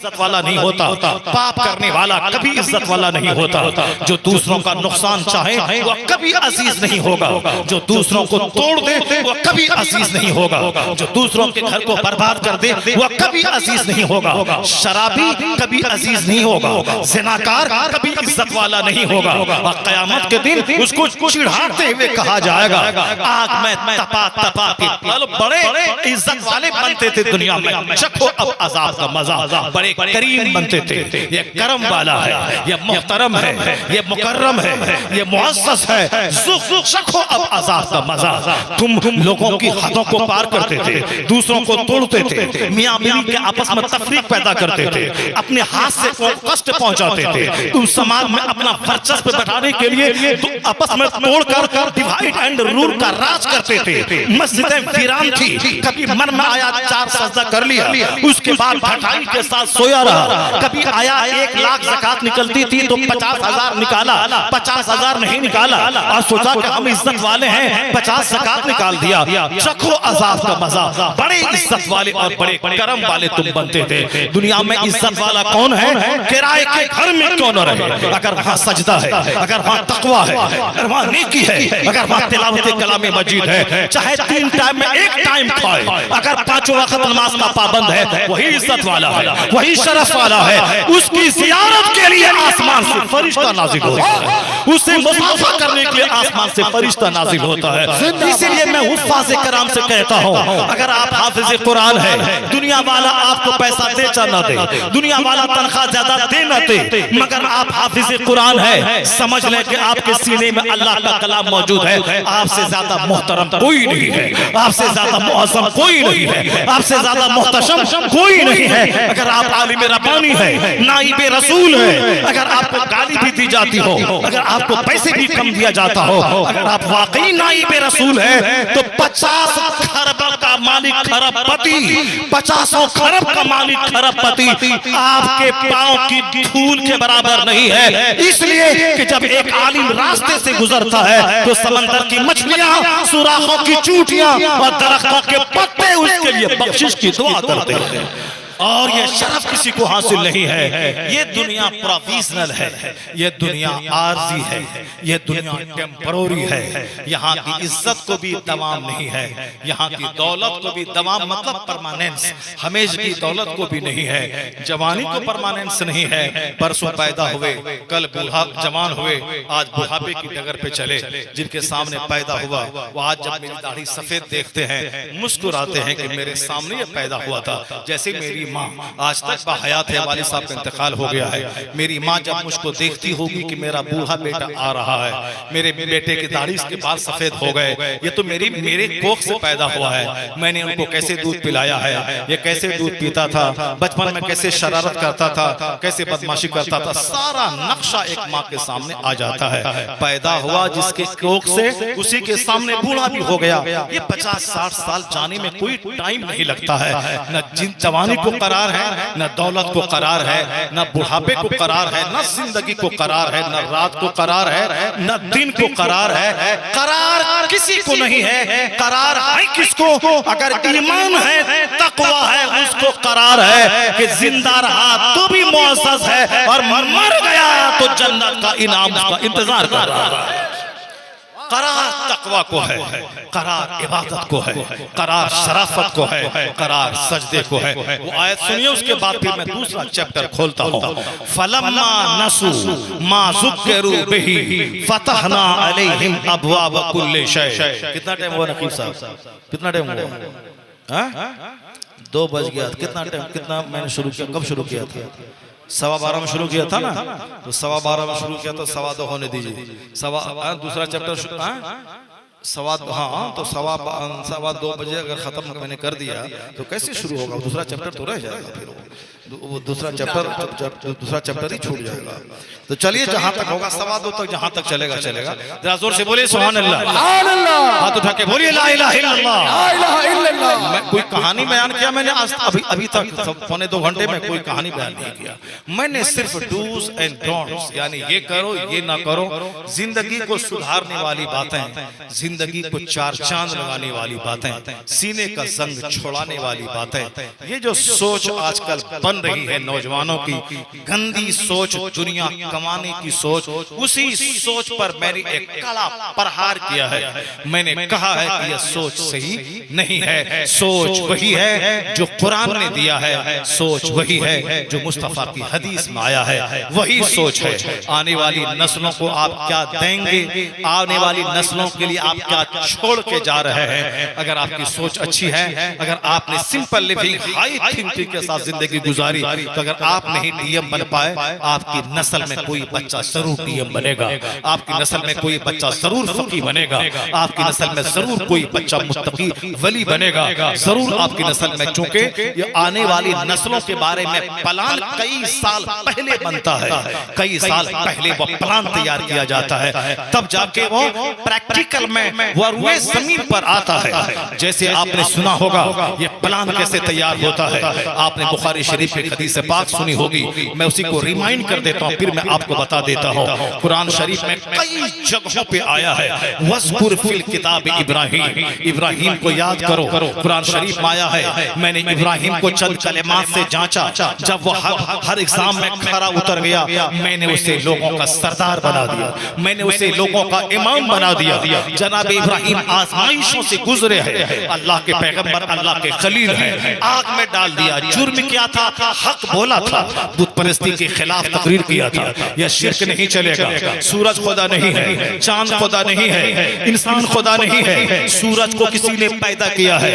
इज्जत वाला नहीं होता, पाप करने वाला कभी इज्जत वाला नहीं होता। जो दूसरों का नुकसान चाहे वो कभी अजीज नहीं होगा, जो दूसरों को तोड़ दे वो कभी अजीज नहीं होगा, जो दूसरों के घर को बर्बाद कर दे वो कभी अजीज नहीं होगा। शराबी कभी अजीज नहीं होगा, ज़िनाकार कभी इज्जत वाला नहीं होगा। और क़यामत के दिन उसको चिढ़ाते हुए कहा जाएगा, आग में तपा तपा के बड़े इज्जत वाले बनते थे दुनिया में, चखो अब अज़ाब का मजा। बड़े करीम बनते थे, ये करम वाला है, ये मुहतरम है, ये मुकर्रम है, ये मुअज़्ज़ज़ है, चखो अब अज़ाब का मजा। तुम लोगों की हदों को पार करते थे, दूसरों को तोड़ते थे, मियां बीवी के आपस में तफरीक पैदा करते थे, अपने हाथ से कष्ट पहुंचाते थे। तुम समाज में अपना वर्चस्व बढ़ाने के लिए तुम आपस में तोड़कर डिवाइड एंड रूल का राज करते थे। मस्जिदें वीरान थी, कभी मन में आया 4 सजदा कर लिया, उसके बाद ढठाई के साथ सोया रहा। कभी आया 1 लाख ज़कात निकलती थी तो 50,000 निकाला, 50,000 नहीं निकाला और सोचा कि हम इज्जत वाले हैं, 50 ज़कात निकाल दिया। चखो अज़ाब का मजा। बड़े इज्जत वाले और बड़े करम वाले तुम बनते थे। दुनिया में इज्जत वाला कौन है? किराए के घर में क्यों न रहे, अगर वहां सजदा है, अगर वहां तकवा है, अगर वहां नेकी है, अगर वहां तिलावत कलाम मजीद है, चाहे 3 टाइम में 1 टाइम खाए, अगर 5 वक्त नमाज का पाबंद है, वही इज्जत वाला है, वही शरफ वाला है। उसकी ज़ियारत के लिए आसमान से फरिश्ता नाज़िल होता है, उसे मुसाफा करने के लिए आसमान से फरिश्ता नाज़िल होता है। इसीलिए मैं हुफ़्फ़ाज़ कराम से कहता हूँ, अगर आप हाफ़िज़ कुरान है, दुनिया वाला आपको पैसा दे चाहे न दे, दुनिया वाला तनख्वाह ज्यादा दे न दे, मगर आप हाफ़िज़ कुरान है, समझ लें कि आपके सीने में अल्लाह का कलाम मौजूद है। आपसे ज्यादा मोहतरम कोई नहीं है, आपसे ज्यादा मुअज़्ज़म कोई नहीं है, आपसे ज्यादा मुहतशम कोई नहीं है। अगर आप आलिम रब्बानी है, नाइबे रसूल है, अगर आपको गाली भी दी जाती हो, अगर आपको पैसे भी कम दिया जाता हो, अगर आप वाकई नाइबे रसूल है, तो 50 खरब का मालिक खरबपति, 50 खरब का मालिक खरबपति आपके पांव की धूल के बराबर नहीं है। इसलिए कि जब एक आलिम रास्ते से गुजरता है तो समंदर की मछलियां, सुराखों की चूटियां और दरख्तों के पत्ते उसके लिए बख्शिश की दुआ करते हैं। और ये शरफ किसी को हासिल नहीं है। ये दुनिया प्रोविजनल है, ये दुनिया आर्जी है, ये दुनिया टेम्पररी है। यहाँ की इज्जत को भी दवाम नहीं है, यहाँ की दौलत को भी दवाम मतलब परमानेंस, हमेश की दौलत को भी नहीं है। जवानी को परमानेंस नहीं है, परसों पैदा हुए, कल बूढ़ा जवान हुए, आज बुढ़ापे की डगर पे चले। जिनके सामने पैदा हुआ वो आज जब मेरी दाढ़ी सफेद देखते हैं मुस्कुराते हैं कि मेरे सामने ये पैदा हुआ था। जैसे मेरी माँ आज तक बाहयात है, वालिद साहब का इंतकाल हो गया है, मेरी माँ जब मुझको देखती होगी कि मेरा बूढ़ा बेटा आ रहा है, मेरे बेटे की दाढ़ी के बाल सफेद हो गए, ये तो मेरे कोख से पैदा हुआ है। मैंने उनको कैसे दूध पिलाया है, ये कैसे दूध पीता था, बचपन में कैसे शरारत करता था, कैसे बदमाशी करता था, सारा नक्शा एक माँ के सामने आ जाता है। पैदा हुआ जिसके कोख से, उसी के सामने बूढ़ा भी हो गया। ये 50-60 साल जाने में कोई टाइम नहीं लगता है। न जवानी को करार है, न दौलत को करार है, न बुढ़ापे को करार है, न जिंदगी को करार है, न रात को करार है, न दिन को करार है। करार किसी को नहीं है। करार है किसको? अगर ईमान है, तकवा है, उसको करार है कि जिंदा रहा तो भी मुअज़्ज़ज़ है और मर गया तो जन्नत का इनाम उसका इंतजार कर रहा है। करार तकवा को है, करार इबादत को है, करार शराफत को है, करार सजदे को है। वो आयत सुनिए, उसके बाद फिर मैं दूसरा चैप्टर खोलता हूँ। फलम्मा नसू मा ज़ुक्किरू बिही फतहना अलैहिम अबवाब कुल्लि शै। कितना टाइम हुआ नकीब साहब? कितना टाइम हुआ? 2 बज गया। कितना टाइम, कितना मैंने शुरू किया, कब शुरू किया था? 12:15 में शुरू किया था ना, तो 12:15 में शुरू किया तो 2:15 होने दीजिए। दूसरा चैप्टर 2:15, हाँ, तो 2:15 बजे अगर खत्म मैंने कर दिया तो कैसे शुरू होगा? दूसरा चैप्टर तो रह जाएगा, फिर वो दूसरा चैप्टर ही छूट जाएगा। तो चलिए जहां तक होगा 2:15 तक, जहां तक चलेगा चलेगा। जरा जोर से बोलिए सुभान अल्लाह, हाथ उठा के बोलिए ला इलाहा इल्लल्लाह, ला इलाहा इल्लल्लाह। मैं कोई कहानी बयान किया मैंने आज अभी तक 1.25 घंटे में कोई कहानी बयान नहीं किया। मैंने सिर्फ डूज एंड डोंट्स, यानी ये करो ये ना करो, जिंदगी को सुधारने वाली बातें, जिंदगी को 4 चांद लगाने वाली बातें, सीने का जंग छोड़ाने वाली बातें, ये जो सोच आजकल बन रही है नौजवानों की गंदी सोच, दुनिया कमाने की सोच, उसी सोच पर मैंने एक कड़ा प्रहार किया है। मैंने कहा है कि यह सोच सही नहीं है। सोच वही है जो कुरान ने दिया है, सोच वही है जो मुस्तफा की हदीस में आया है, वही सोच है। आने वाली नस्लों को आप क्या देंगे, आने वाली नस्लों के लिए आप क्या छोड़ के जा रहे हैं? अगर आपकी सोच अच्छी है, अगर आपने सिंपल लिविंग हाई थिंकिंग के साथ जिंदगी गुजारी, तो अगर आप नहीं डीएम बन पाए, आपकी नस्ल में कोई बच्चा जरूर डीएम बनेगा, आपकी नस्ल में कोई बच्चा जरूर फकीह बनेगा, आपकी नस्ल में जरूर कोई बच्चा मुत्तकी वली बनेगा, जरूर आपकी नस्ल में। चूंकि ये आने वाली नस्लों के बारे में प्लान कई साल पहले बनता है, कई साल पहले वो प्लान तैयार किया जाता है, तब जाके वो प्रैक्टिकल में वो रुए जमीन पर आता है। जैसे आपने सुना होगा ये प्लान कैसे तैयार होता है, आपने बुखारी शरीफ की हदीस पाक सुनी होगी, मैं उसी को रिमाइंड कर देता हूँ, फिर मैं आपको बता देता हूँ। कुरान शरीफ में कई जगहों पे आया है, वज़कुर फिल किताब इब्राहीम, इब्राहिम को याद करो। कुरान शरीफ में आया है, मैंने इब्राहिम को चंद कलिमात से जांचा, जब वो हर एग्जाम में खरा उतर गया, मैंने उसे लोगों का सरदार बना दिया, मैंने उसे लोगों का इमाम बना दिया। जनाब इब्राहिम आजमाइशों से गुजरे हैं, अल्लाह के पैगंबर, अल्लाह के खलील हैं, आग में डाल दिया। जुर्म क्या था? हक बोला था, बुत परस्ती के खिलाफ तकरीर किया था। यह शिर्क नहीं चलेगा। सूरज खुदा नहीं है, चांद खुदा नहीं है, इंसान खुदा नहीं है। सूरज को किसी ने पैदा किया है,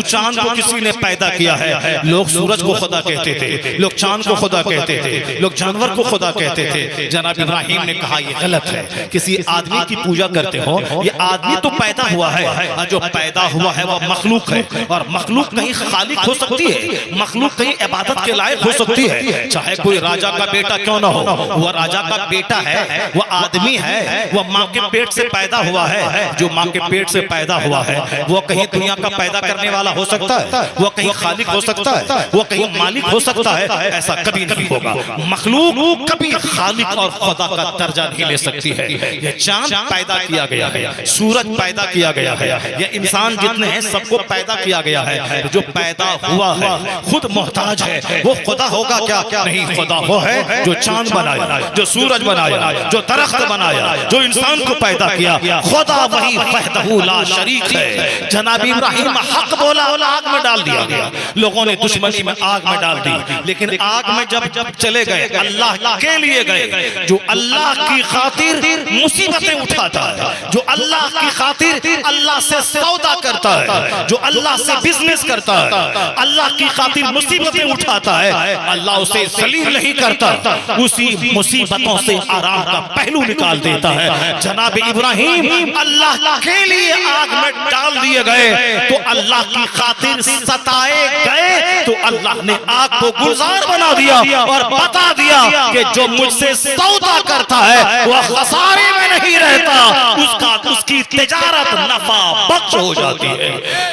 चांद को किसी ने पैदा किया है। लोग सूरज को खुदा कहते थे, लोग चांद को खुदा कहते थे, लोग जानवर को खुदा कहते थे। जनाब इब्राहिम ने कहा यह गलत है, किसी आदमी की पूजा करते हो, ये आदमी तो पैदा हुआ है, जो पैदा हुआ है वह मखलूक है, और मखलूक कहीं खालिक हो सकती है, मखलूक कहीं इबादत के लायक हो सकती है। चाहे कोई राजा का बेटा क्यों ना हो, वह राजा का बेटा है, वह आदमी है, वह माँ के पेट से पैदा हुआ है। जो माँ के पेट से पैदा हुआ है वो कहीं दुनिया का पैदा करने वाला हो सकता है, वो कहीं खालिक हो सकता है, वो कहीं मालिक हो सकता है? ऐसा कभी नहीं होगा। मखलूक कभी खालिक और खुदा का दर्जा नहीं ले सकती है। यह चांद पैदा किया गया है, सूरज पैदा किया गया है, यह इंसान जितने हैं सबको पैदा किया गया है। जो पैदा हुआ है खुद मोहताज है, वो खुदा होगा क्या? नहीं, खुदा वो है जो चांद बनाया, जो सूरज बनाया, जो दरख्त बनाया, जो इंसान को पैदा किया। खुदा वही वहदहू ला शरीक है। जनाब इब्राहिम हक बोला, आग में डाल दिया गया। लोगों ने दुश्मनी में आग में डाल दी, लेकिन आग में जब चले गए, अल्लाह के लिए गए। जो अल्लाह की खातिर मुसीबतें उठाता है, जो अल्लाह की खातिर अल्लाह से सौदा करता है, जो अल्लाह से बिजनेस करता है, अल्लाह की खातिर मुसीबतें उठाता है, अल्लाह उसे जलील नहीं करता, उसी मुसीबतों से आराम का पहलू निकाल देता है। जनाब इब्राहिम अल्लाह के लिए आग में डाल दिए गए, तो अल्लाह की खातिर सताए गए, तो अल्लाह ने आग को गुलजार बना दिया और बता दिया कि जो मुझसे सौदा करता है वह खसारे में नहीं रहता, उसकी तिजारत नफा बख्श हो जाती है।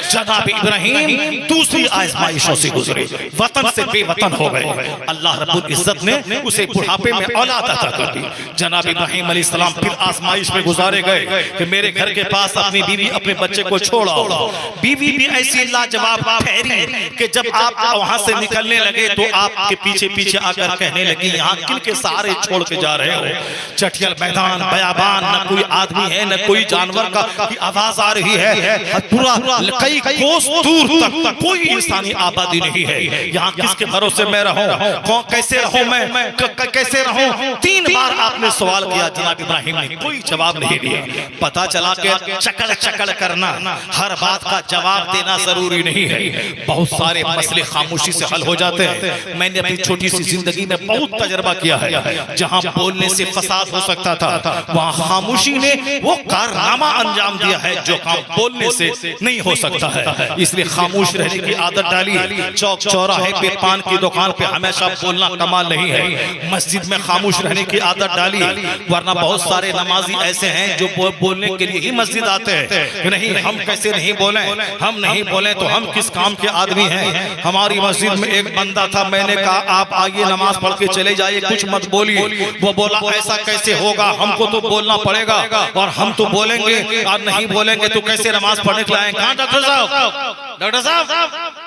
जनाब इब्राहिम दूसरी आजमाइशों से गुजरे, वतन से बेवतन हो गए। अल्लाह रब्बुल इज्जत ने उसे बुढ़ापे में औलाद अता कर दी। जनाब इब्राहिम अलैहिस्सलाम फिर आजमाइश में गुजारे गए कि मेरे घर के पास अपनी बीवी अपने बच्चे को छोड़ आओ। बीवी भी ऐसी लाजवाब ठहरी कि जब आप वहां से निकलने लगे तो आपके पीछे पीछे आकर कहने लगी, यहाँ किनके सहारे छोड़ के जा रहे हो? चटियल मैदान बयाबान, न कोई आदमी है न कोई जानवर का आवाज आ रही है, पूरा कई कोस दूर तक कोई इंसानी आबादी नहीं है। यहाँ किसके भरोसे मैं रहूं? कैसे रहूं मैं? कैसे रहूं? 3 बार आपने सवाल किया, जनाब इब्राहिम ने कोई जवाब नहीं दिया। पता चला कि चकड़ चकड़ करना, हर बात का जवाब देना जरूरी नहीं है। बहुत सारे मसले खामोशी से हल हो जाते हैं। मैंने अपनी छोटी सी जिंदगी में बहुत तजर्बा किया है। जहां बोलने से फसाद हो सकता था, वहां खामोशी ने वो कारनामा अंजाम दिया है जो काम बोलने से नहीं हो सकता है। इसलिए खामोश रहने की आदत डाली। चौक चौराहे पे पान की दुकान पे हमेशा बोलना कमाल नहीं है। मस्जिद में खामोश रहने की आदत डाली, वरना बहुत सारे नमाजी ऐसे हैं जो बोलने के लिए ही मस्जिद आते हैं। नहीं, हम कैसे नहीं बोले, हम नहीं बोले तो हम किस काम के आदमी हैं? हमारी मस्जिद में एक बंदा था, मैंने कहा आप आइए नमाज पढ़ के चले जाइए, कुछ मत बोलिए। वो बोला ऐसा कैसे होगा, हमको तो बोलना पड़ेगा और हम तो बोलेंगे, और नहीं बोलेंगे तो कैसे नमाज पढ़ने के लाएंगे? कहाँ डॉक्टर साहब, डॉक्टर साहब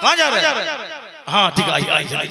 कहाँ जा रहे हैं? हाँ ठीक है, आइए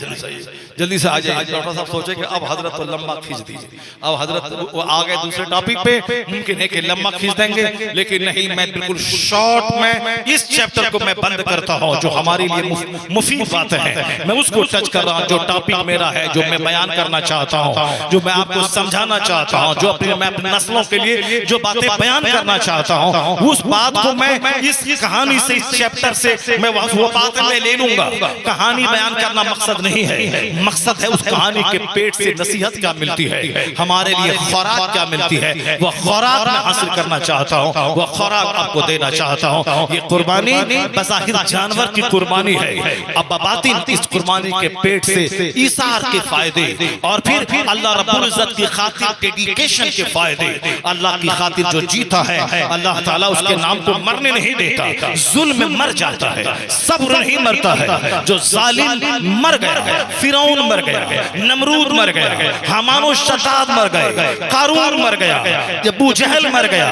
जल्दी से आ जाइए। डॉक्टर साहब सोचे कि अब हजरत तो लंबा खींच दीजिए, अब हजरत वो आ गए दूसरे टॉपिक पे, मुमकिन है कि लंबा खींच देंगे, लेकिन नहीं, मैं बिल्कुल शॉर्ट में इस चैप्टर को मैं बंद करता हूँ। जो हमारे लिए मुफीद बातें हैं मैं उसको टच कर रहा हूँ। जो टॉपिक मेरा है, जो मैं बयान करना चाहता हूँ, जो मैं आपको समझाना चाहता हूँ, जो मैं अपनी नस्लों के लिए जो बातें बयान करना चाहता हूँ, उस बात को मैं इस कहानी से, इस चैप्टर से मैं वो बात मैं ले लूंगा। कहानी बयान करना मकसद नहीं है, मकसद है उस कहानी के पेट से नसीहत क्या मिलती है, हमारे लिए खुराक क्या मिलती है, वह खुराक मैं हासिल करना चाहता हूँ, वह खुराक आपको देना चाहता हूँ। ये कुर्बानी बज़ाहिर जानवर की कुर्बानी है, अब बातिन इस कुर्बानी के पेट से ईसार के फायदे और फिर अल्लाह रब्बुल इज्जत की खातिर डेडिकेशन के फायदे। अल्लाह की खातिर जो जीता है अल्लाह ताला उसके नाम को मरने नहीं देता, जुल्म में मर जाता है, सब्र नहीं मरता है। जो जालिम मर गया है, फिरौन मर गया है, नमरूद मर गया है, हामान और शद्दाद मर गए, कारून मर गया, अबू जहल मर गया,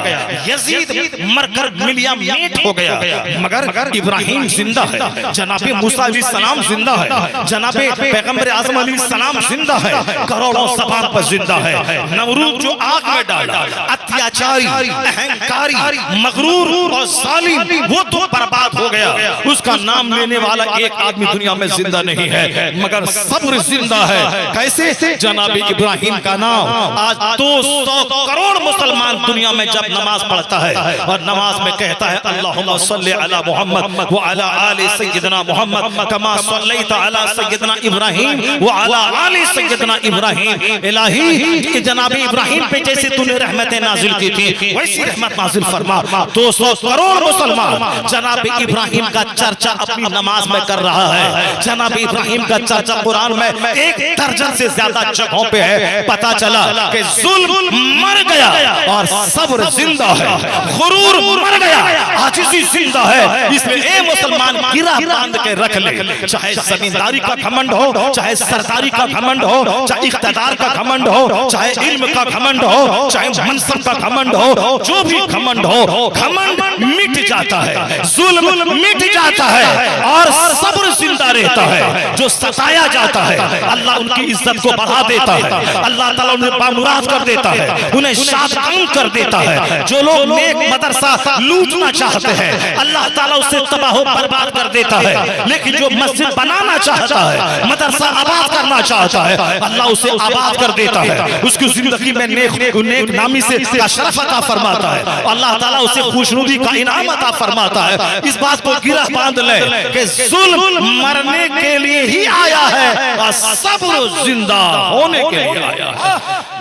यजीद मरकर मिलिया मेट हो गया, मगर इब्राहिम जिंदा है, जनाबे मूसा अलैहिस्सलाम जिंदा है, जनाबे पैगंबर आज़म अलैहिस्सलाम जिंदा है, करोड़ों ज़बान पर जिंदा है। नमरूद जो आग में डाला, अत्याचारी, अहंकारी, मगरूर और जालिम, वो तो बर्बाद हो गया, उसका नाम लेने वाला एक आदमी दुनिया में जिंदा नहीं है, मगर सब्र जिंदा है। कैसे? जनाबे इब्राहिम का नाम आज 200 करोड़ मुसलमान दुनिया में जब नमाज पढ़ता है और नमाज में कहता है अल्लाहुम्मा सल्ली अला मुहम्मद व अला आले सय्यदना मुहम्मद कमा सल्लैता अला सय्यदना इब्राहिम व अला आले सय्यदना इब्राहिम। इलाही कि जनाबे इब्राहिम पे जैसे तूने रहमतें नाजिल की थी वैसी रहमत नाजिल फरमा। 200 करोड़ मुसलमान जनाबे इब्राहिम का चर्चा अपनी नमाज में कर रहा है, जनाबे इब्राहिम का चर्चा कुरान में 1 दर्जन से ज्यादा जगहों पे है। पता चला कि जुल्म मर गया और सब्र जिंदा है, गुरूर मर गया, आजिज़ी जिंदा है। इसलिए ए मुसलमान गिरा बांध के रख ले, चाहे जमींदारी का घमंड हो, चाहे सरदारी का घमंड हो, चाहे इख्तियार का घमंड हो, चाहे इल्म का घमंड हो, चाहे मनसब का घमंड हो, जो भी घमंड हो, घमंड मिट जाता है, जुल्म मिट जाता है और सब्र जिंदा रहता है। जो सताया जाता है अल्लाह उनकी इज्जत को बढ़ा देता है, अल्लाह ताला उन्हें बामुराद कर देता है, उन्हें शादकाम कर देता है। जो लोग नेक मदरसा लूटना चाहते हैं अल्लाह ताला उसे तबाह बर्बाद कर देता है, लेकिन जो मस्जिद बनाना चाहता है, मदरसा आबाद करना चाहता है, अल्लाह उसे आबाद कर देता है, उसकी जिंदगी में नेक नामी से शरफ अता फरमाता है, अल्लाह ताला उसे खुशनुदी का इनाम अता फरमाता है। इस बात को गिरा बांध ले कि जुल्म मरने के लिए ही आया है और सब्र जिंदा होने के लिए आया है।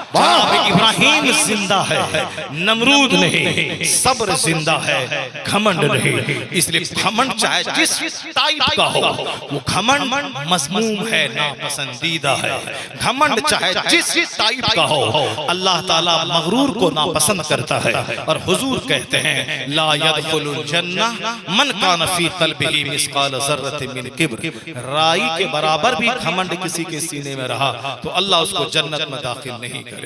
इब्राहिम जिंदा है, नमरूद नहीं, सब्र जिंदा है, घमंड नहीं। इसलिए घमंड चाहे जिस टाइप का हो, वो घमंड मज़मूम है, नापसंदीदा है। घमंड चाहे जिस टाइप का हो, अल्लाह ताला मगरूर को नापसंद करता है। और हुजूर कहते हैं ला यदखुलुल जन्नह मन कान फी क़ल्बिही मिस्क़ाल ज़र्रतिन मिन किब्र। राई के बराबर भी घमंड किसी के सीने में रहा तो अल्लाह उसको जन्नत में दाखिल नहीं करेगा।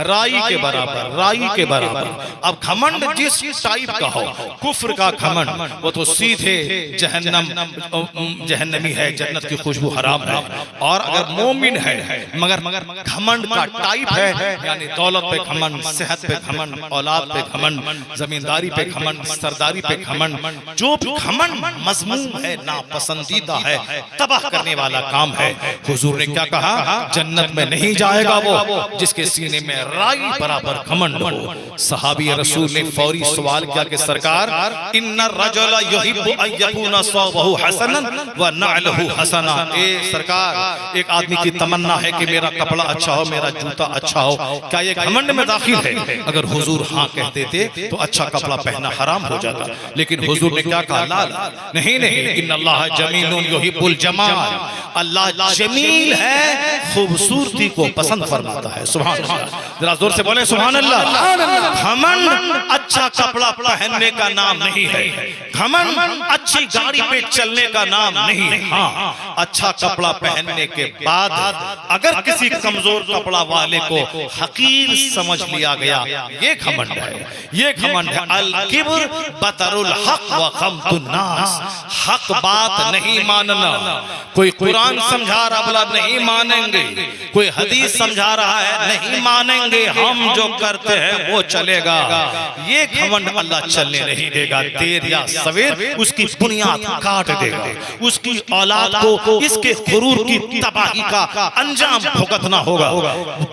राई के बराबर, राई के बराबर। अब घमंड जिस टाइप का हो, कुफ्र का घमंड वो तो सीधे जहन्नमी है, जन्नत की खुशबू हराम है। और अगर मोमिन है मगर घमंड का टाइप है, यानी दौलत पे घमंड, सेहत पे घमंड, औलाद पे घमंड, जमींदारी पे घमंड, सरदारी पे घमंड, जो भी घमंड मज़मूम है, नापसंदीदा है, तबाह करने वाला काम है। हुजूर ने क्या कहा? जन्नत में नहीं जाएगा वो जिसके सीने में राई बराबर घमंड हो। सहाबी रसूल ने फौरी सवाल किया कि सरकार इन्ना रजुला युहिब्बु अन यकूना सौबहु हसनन व नअलहु हसना। ए सरकार, एक आदमी की तमन्ना है कि मेरा कपड़ा अच्छा हो, मेरा जूता अच्छा हो, क्या ये घमंड में दाखिल है? अगर हुजूर हाँ कहते थे तो अच्छा कपड़ा पहनना हराम हो जाता, लेकिन हुजूर ने क्या कहा? ला नहीं, इन्नल्लाह जमीलुन युहिब्बुल जमाल। अल्लाह जमील है, खूबसूरती को पसंद फरमाता है। सुभान अल्लाह, जरा जोर से बोले सुभान अल्लाह। घमंड अच्छा कपड़ा पहनने का नाम नहीं है, घमंड अच्छी गाड़ी पे चलने का नाम नहीं है। हाँ, अच्छा कपड़ा पहनने के बाद अगर किसी कमजोर कपड़ा वाले को हकीर समझ लिया गया, ये घमंड है, ये घमंड है। अल किब्र बतरुल हक व खमतुन नास, हक बात नहीं मानना। कोई कुरान समझा रहा बोला नहीं मानेंगे, कोई हदीस समझा रहा है नहीं मानेंगे, हम जो करते हैं वो चलेगा, ये घमंड अल्लाह चलने नहीं देगा। देर या सवेर उसकी बुनियाद काट देगा, उसकी औलाद को इसके गुरूर की तबाही का अंजाम भुगतना होगा।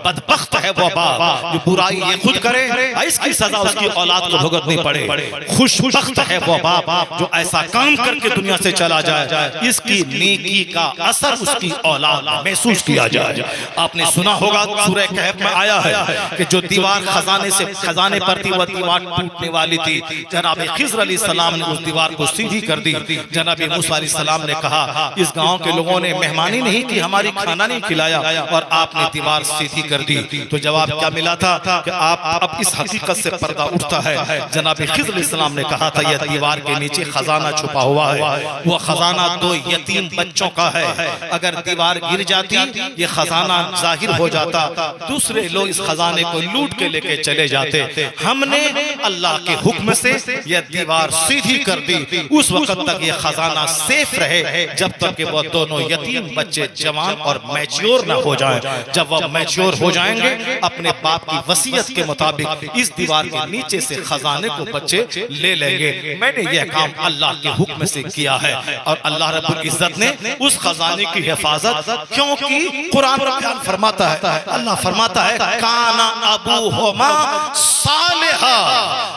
बदबख्त है वो बाप जो बुराई ये खुद करे, इसकी सजा उसकी औलाद को भुगतनी पड़े। खुशबख्त है वो बाप जो ऐसा काम करके दुनिया से चला जाए, इसकी नेकी का असर उसकी औलाद महसूस किया जाए। आपने सुना होगा सूरह कहफ में आया है कि जो दीवार खजाने पर थी, वह दीवार टूटने वाली थी। जनाब खिज़र अलैहिस्सलाम ने उस दीवार को सीधी कर दी। जनाब मूसा अलैहिस्सलाम ने कहा इस गांव के लोगों ने मेहमानी नहीं की, हमारी खाना नहीं खिलाया और आपने दीवार सीधी कर दी। तो जवाब क्या मिला था कि आप अब इस हकीकत से पर्दा उठता है। जनाब खिज़र अलैहिस्सलाम ने कहा था यह दीवार के नीचे खजाना छुपा हुआ है, वह खजाना 2 यतीम बच्चों का है। अगर दीवार गिर जाती, ये खजाना जाहिर हो जाता, दूसरे लोग इस खजाने को लूट के लेके चले जाते। हमने अल्लाह के हुक्म से यह दीवार सीधी कर दी। उस वक्त तक ये खजाना सेफ रहे जब तक कि वो दोनों यतीम बच्चे जवान और मैच्योर न हो जाएं। जब वह मैच्योर हो जाएंगे, अपने बाप की वसीयत के मुताबिक इस दीवार के नीचे से खजाने को बच्चे ले लेंगे। मैंने यह काम अल्लाह के हुक्म से किया है और अल्लाह रब्बुल इज्जत ने उस खजाने की हिफाजत, क्योंकि कुरान बयान फरमाता है, अल्लाह फरमाता है काना अबूहुमा सालिहा।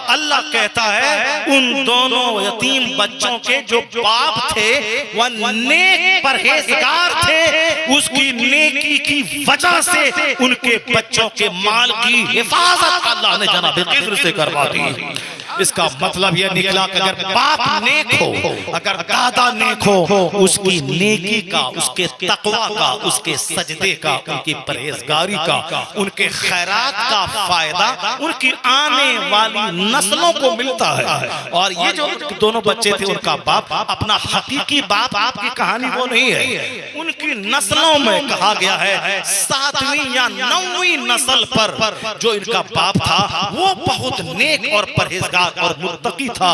अल्लाह कहता है उन दोनों यतीम बच्चों के जो बाप थे वह नेक परहेजगार थे, उसकी नेकी की वजह से उनके बच्चों के माल की हिफाजत अल्लाह ने जनाब खिज़र से करवा दी। इसका मतलब यह निकला कि अगर बाप नेक हो, अगर दादा नेक हो, उसकी नेकी का, उसके तकवा का, उसके सजदे का, उनकी परहेजगारी का, उनके खैरात का फायदा उनकी आने वाली नस्लों को मिलता है। और ये जो दोनों बच्चे थे, उनका बाप अपना हकीकी बाप, आपकी कहानी वो नहीं है, उनकी नस्लों में कहा गया है 7वीं या 9वीं नस्ल पर जो इनका बाप था वो बहुत नेक और परहेजगार और मुत्तकी था।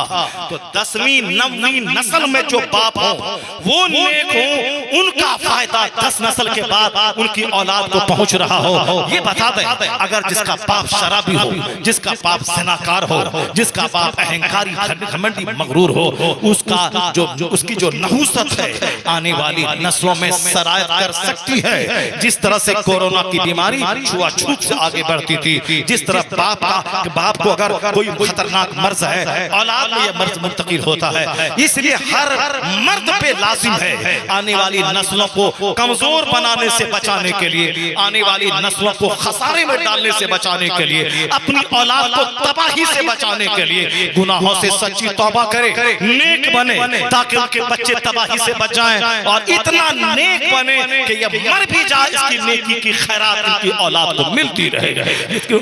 तो 10वीं 9वीं नस्ल में जो बाप हो वो नेक हो, उनका फायदा 10 नस्ल के बाद उनकी औलाद को पहुंच रहा हो। ये बता दे, अगर जिसका बाप शराबी हो, जिसका बाप ज़नाकार हो, जिसका बाप अहंकारी घमंडी मगरूर हो, उसका जो उसकी जो नहुसत है आने वाली नस्लों में सरायत कर सकती है। जिस तरह से कोरोना की बीमारी छुआछूत से आगे बढ़ती थी, जिस तरह बाप को अगर कोई खतरनाक मर्ज है, औलाद में यह मर्ज मुंतकिल होता है। इसलिए हर मर्द पे लाजिम है आने वाली नस्लों को कमजोर बनाने से बचाने के लिए, आने वाली नस्लों को खसारे में डालने से बचाने के लिए, अपनी औलाद को तबाही से बचाने के लिए गुनाहों से सच्ची तौबा करे, नेक बने ताकि उनके बच्चे तबाही से बच जाएं और इतना नेक बने कि यह मर भी जाए, इसकी नेकी की खैरात इनकी औलाद को मिलती रहे,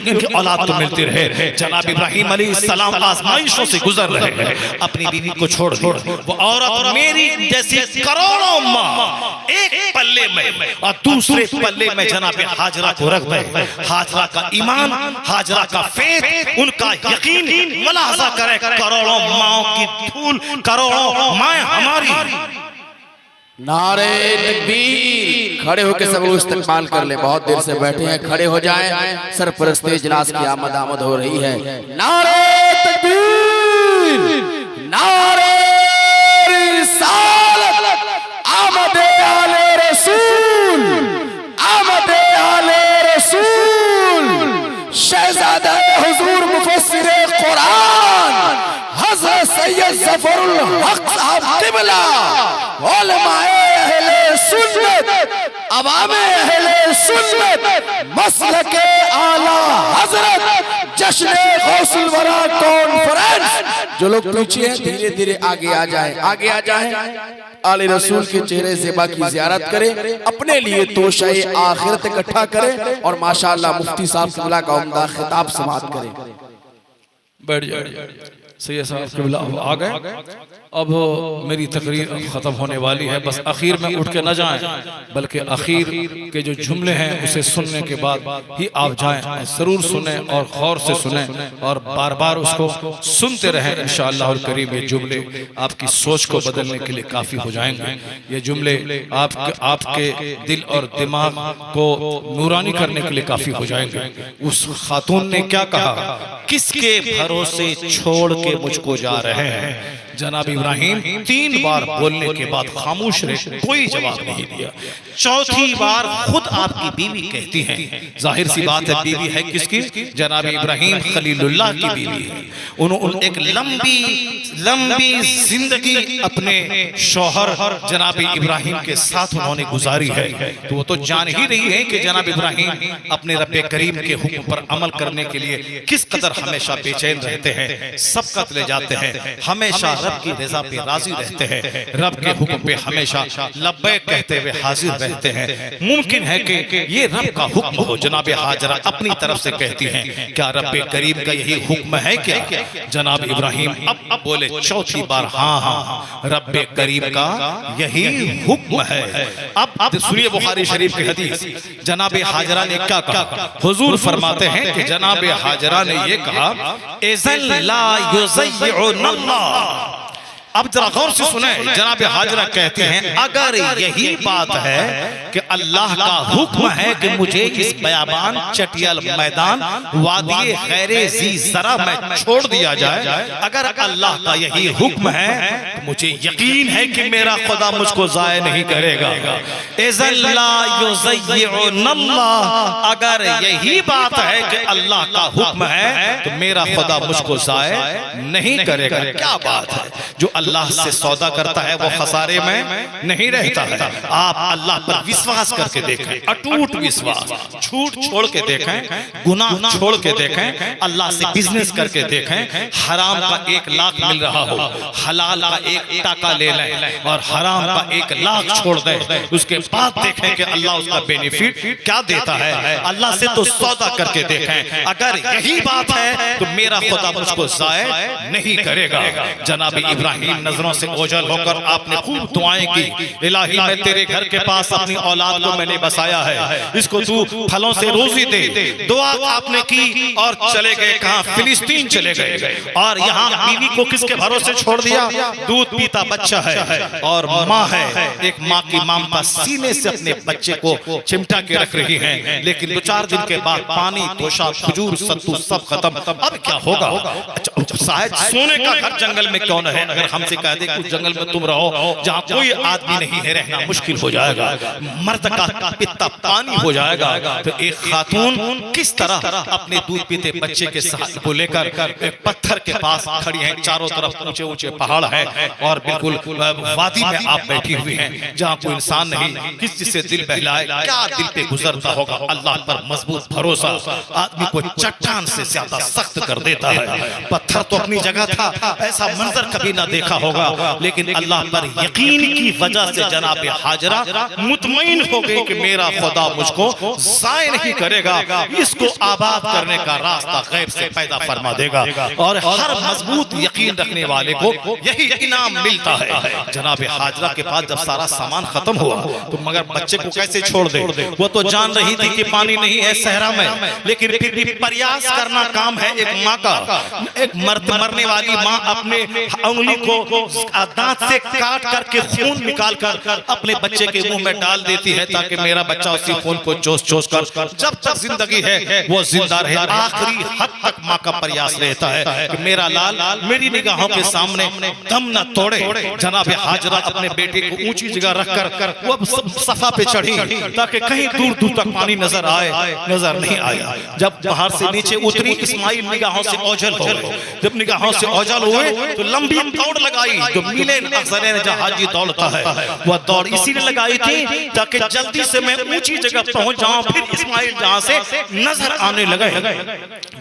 इनकी औलाद को मिलती रहे। जनाब इब्राहिम अलैहिस्सलाम आजमाइशों से गुजर रहे हैं, अपनी बीवी को छोड़ वो औरत मेरी जैसी करोड़ों माँ एक पल्ले में और दूसरे पल्ले में जनाब हाजरा को रख दे। हाजरा का ईमान, हाजरा का फेथ, उनका यकीन मुलाहजा करे, करोड़ों माओं की धूल, करोड़ों माएं हमारी। नारे तकबीर। खड़े होकर सब लोग इस्तकबाल कर ले, बहुत देर से बैठे हैं, खड़े हो जाएं। सरपरस्ती इजलास की आमद हो रही है। नारे तकबीर, नारे रिसालत, आमदे आले रसूल, आमदे आले रसूल। शहजादा हुजूर मुफस्सिरे कुरान हज़रत सैयद ज़फ़रुल हक साहब क़िबला, उलमाए अहले सुन्नत, अवामे अहले सुन्नत मसलके आला हजरत जश्न गौसुल वरा कॉन्फ्रेंस। जो लोग पीछे हैं धीरे धीरे आगे आ जाएं, आगे आ जाएं। आले रसूल के चेहरे ज़ेबा की ज़ियारत करें, अपने लिए तोशाए आखिरत इकट्ठा करें और माशाअल्लाह मुफ्ती साहब किबला का उम्दा खिताब समाअत करें। बैठ जाइए। सैयद साहब किबला आ गए। अब मेरी तकरीर ख़त्म होने वाली है। बस आखिर में उठ के न जाएं, बल्कि आखिर के जो जुमले हैं उसे सुनने के बाद ही आप जाएं। ज़रूर सुने और गौर से सुने और बार बार उसको सुनते रहें। इंशाअल्लाह करीम ये जुमले आपकी सोच को बदलने के लिए काफ़ी हो जाएंगे। ये जुमले आपके दिल और दिमाग को नूरानी करने के लिए काफ़ी हो जाएंगे। उस खातून ने क्या कहा, किसके भरोसे छोड़ के मुझको जा रहे हैं। जनाब इब्राहिम 3 बार बोलने के बाद खामोश रहे, कोई जवाब नहीं दिया। चौथी बार खुद आपकी बीवी कहती हैं, जाहिर सी बात है बीवी है किसकी, जनाब इब्राहिम खलीलुल्लाह की बीवी है। उन्होंने एक लंबी जिंदगी अपने शौहर जनाब इब्राहिम के साथ उन्होंने गुजारी है। तो वो तो जान ही रही है कि जनाब इब्राहिम अपने रब्बे करीम के हुक्म पर अमल करने के लिए किस कदर हमेशा बेचैन रहते हैं, सबकत ले जाते हैं, हमेशा रब की रजा पे राजी रहते हैं, रब के हुक्म पे हमेशा लब्बैक कहते हुए हाजिर रहते हैं। मुमकिन है कि ये रब का हुक्म हो। जनाब हाजरा अपनी तरफ से कहती हैं, क्या रब्बे करीम का यही हुक्म है क्या? जनाब इब्राहिम अब बोले चौथी बार, हाँ हाँ रब्बे करीम का यही हुक्म है। अब सुनिए बुखारी शरीफ की हदीस, जनाब हाजरा ने क्या कहा। हुजूर फरमाते हैं कि जनाब हाजरा ने ये कहा, इज़न ला युज़य्युनल्लाह। अब जरा गौर से सुने, जनाब हाजरा कहते हैं अगर यही बात है कि अल्लाह का हुक्म है कि मुझे इस बयाबान चटियल मैदान वादी खैरे ज़ी ज़रा में छोड़ दिया जाए, अगर अल्लाह का यही हुक्म है तो मुझे यकीन है कि मेरा खुदा मुझको ज़ाय नहीं करेगा। इज़न ला युज़य्युनल्लाह, अगर यही बात है कि अल्लाह का हुक्म है तो मेरा खुदा मुझको ज़ाय नहीं करेगा। क्या बात है, जो अल्लाह से सौदा करता है वो खसारे में नहीं रहता है। आप अल्लाह पर विश्वास करके देखें, अटूट विश्वास, झूठ छोड़ के देखें, गुनाह छोड़ के देखें, अल्लाह से बिजनेस करके देखें। हराम का 1 लाख मिल रहा हो, हलाल का 1 टाका ले लें और हराम का 1 लाख छोड़ दें, उसके बाद देखें कि अल्लाह उसका बेनिफिट क्या देता है। अल्लाह से तो सौदा करके देखें, अगर यही बात है तो मेरा खुदा मुझको ज़ाय नहीं करेगा। जनाब इब्राहिम नजरों से ओझल होकर आपने खूब दुआएं की, इलाही मैं तेरे घर के पास अपनी औलाद को मैंने बसाया है, इसको तू फलों से रोजी दे। दुआ आपने की और चले गए कहां, फिलिस्तीन चले गए। और यहाँ बीवी को किसके भरोसे छोड़ दिया, दूध पीता बच्चा है और माँ है, एक माँ की ममता सीने से अपने बच्चे को चिमटा के रख रही है। लेकिन 2-4 दिन के बाद पानी, तोशा, खजूर, सत्तू सब खत्म। अब क्या होगा? शायद सोने का घर जंगल में क्यों न है, अगर हमसे कह दे कुछ जंगल में तुम रहो जहाँ कोई आदमी नहीं है, रहना मुश्किल हो जाएगा, मर्द का पिता पानी हो जाएगा। तो एक खातून किस तरह अपने दूध पीते बच्चे के साथ को लेकर एक पत्थर के पास खड़ी है, चारों तरफ ऊंचे ऊंचे पहाड़ है और बिल्कुल वादी में आप बैठी हुई हैं जहाँ कोई इंसान नहीं, किस जिससे दिल बहलाए, क्या दिल पे गुजरता होगा। अल्लाह पर मजबूत भरोसा आदमी को चट्टान से ज्यादा सख्त कर देता है। पत्थर तो अपनी जगह था, ऐसा मंजर कभी ना देखा होगा, लेकिन अल्लाह पर यकीन की वजह से जनाब हाजरा मुतमईन हो गई कि मेरा खुदा मुझको ज़ाय नहीं करेगा, इसको आबाद करने का रास्ता गैब से पैदा फरमा देगा। और हर मजबूत यकीन रखने वाले को यही इनाम मिलता है। जनाब हाजरा के पास जब सारा सामान खत्म हुआ तो मगर बच्चे को कैसे छोड़ दे, वो तो जान रही थी कि पानी नहीं है सहरा में, लेकिन फिर भी प्रयास करना काम है एक माँ का। एक मरने वाली माँ अपने उंगली को दांत से काट करके खून निकाल कर अपने बच्चे के मुंह में डाल देती है ताकि मेरा बच्चा उसी खून को चूस चूस कर जब तक जिंदगी है वो जिंदा रहे। आखिरी हद तक माँ का प्रयास रहता है कि मेरा लाल मेरी निगाहों के सामने दम न तोड़े। जनाब हाजरा अपने बेटे को ऊंची जगह रखकर वो सफा पे चढ़ी ताकि कहीं दूर दूर तक पानी नजर आए, नजर नहीं आया। जब बाहर से नीचे उतरी इस्माइल निगाहों से ओझल हो गए। जब निगाहों से ओझल हुए तो लंबी दौड़ लगाई जो मिलेन अक्सर जहाँ हाजी दौड़ता है, वह दौड़ इसीलिए लगाई थी ताकि जल्दी से मैं ऊंची जगह पहुंच जाऊं, फिर इस्माइल जहां से नजर आने लगे।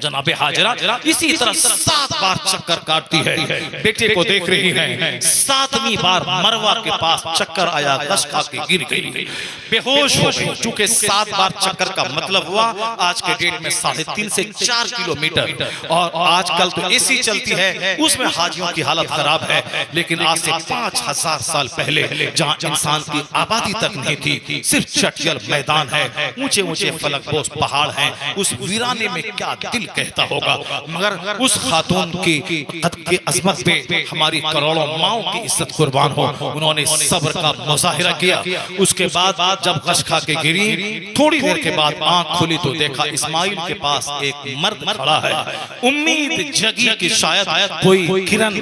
जनाबे हाजरा इसी तरह 7 बार चक्कर काटती है, बेटे को देख रही है। 7वीं बार मरवा के पास चक्कर आया, गश खा के गिर गई, बेहोश हो गई। चूंकि 7 बार चक्कर का मतलब हुआ आज के डेट में 3.5 से 4 किलोमीटर, और आजकल तो एसी चलती है, उसमें हाजियों की हालत खराब है। लेकिन आज से 5000 साल पहले जहाँ इंसान की आबादी तक नहीं थी, सिर्फ चटियल मैदान है, ऊंचे ऊंचे फलकपोश पहाड़ हैं, उस वीराने में क्या दिल कहता होगा। मगर उस खातून की कद की अजमत पे हमारी करोड़ों माओं की इज्जत कुर्बान हो। उन्होंने सब्र का मुजाहिरा किया। उसके बाद जब गश खा के गिरी, थोड़ी देर के बाद आंख खुली तो देखा इस्माइल के पास एक मर्द खड़ा है। उम्मीद जगी कि शायद कोई किरण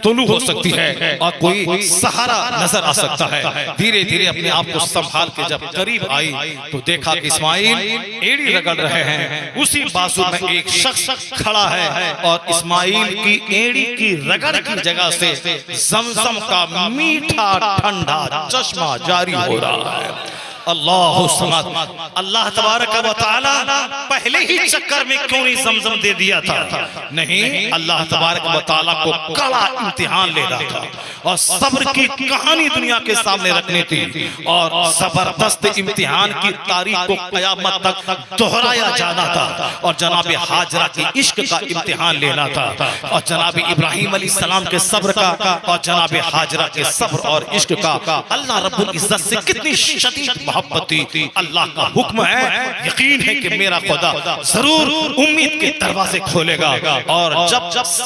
तुलू हो सकती है और कोई सहारा नजर आ सकता है। धीरे धीरे अपने आप को संभाल के जब करीब आई तो देखा कि इस्माइल एड़ी रगड़ रहे हैं। उसी बाजू में एक शख्स खड़ा है और इस्माइल की एड़ी की रगड़ की जगह से ज़मज़म का मीठा ठंडा चश्मा जारी हो रहा है। अल्लाह समद, अल्लाह तबारक व तआला पहले ही चक्कर में क्यों नहीं ज़मज़म दे दिया था? नहीं, अल्लाह तबारक व तआला को कड़ा इम्तिहान ले रहा था और सब्र की कहानी दुनिया के सामने रखनी थी और जबरदस्त इम्तिहान की तारीख को क़यामत तक दोहराया जाना था और जनाब हाजरा के इश्क का इम्तिहान लेना था और जनाब इब्राहिम अलैहिस्सलाम के सब्र का और जनाब हाजरा के सब्र और इश्क का अल्लाह रब्बुल इज्जत से कितनी शदीद मोहब्बत थी। अल्लाह का हुक्म है, यकीन है कि मेरा खुदा जरूर उम्मीद के दरवाजे खोलेगा और जब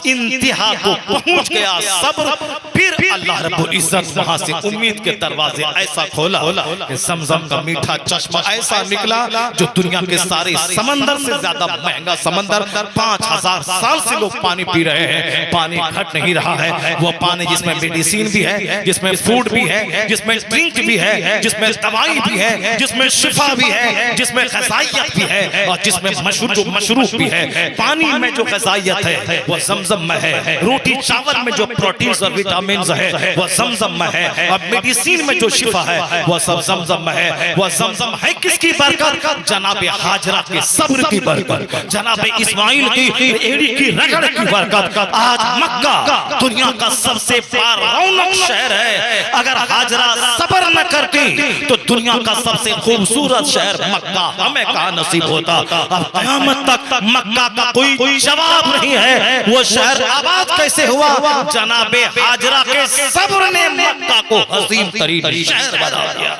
इंतहा को पहुंच गया सब्र, फिर अल्लाह रब्बुल इज्जत वहां से उम्मीद के दरवाजे ऐसा खोला कि ज़मज़म का मीठा चश्मा ऐसा निकला जो दुनिया के सारे समंदर से ज्यादा महंगा समंदर। 5000 साल से लोग पानी पी रहे हैं, पानी घट नहीं रहा है। वो पानी जिसमें मेडिसिन भी है, जिसमें फूड भी है, जिसमें ड्रिंक भी है, जिसमें दवाई भी है, जिसमें शिफा भी है, जिसमें ग़िज़ाइयत भी है और जिसमें मशरूब भी है। पानी में जो ग़िज़ाइयत है वो ज़मज़म में है, रोटी चावल में जो प्रोटीन और विटामिन है वो ज़मज़म में है और मेडिसिन में जो शिफा है वो सब ज़मज़म में है। वो ज़मज़म है किसकी बरकत? जनाब हाजरा के सब्र की बरकत, जनाब इस्माइल की एड़ी की रगड़ की बरकत। आज मक्का दुनिया का सबसे रौनक शहर है। अगर हाजरा सब्र न करती तो दुनिया का सबसे खूबसूरत शहर मक्का हमें कहाँ नसीब होता। अब क़यामत तक मक्का का कोई जवाब नहीं है। वो शहर आबाद कैसे हुआ? जनाबे हाजरा के सब्र ने मक्का को हसीन तरीन शहर बना दिया।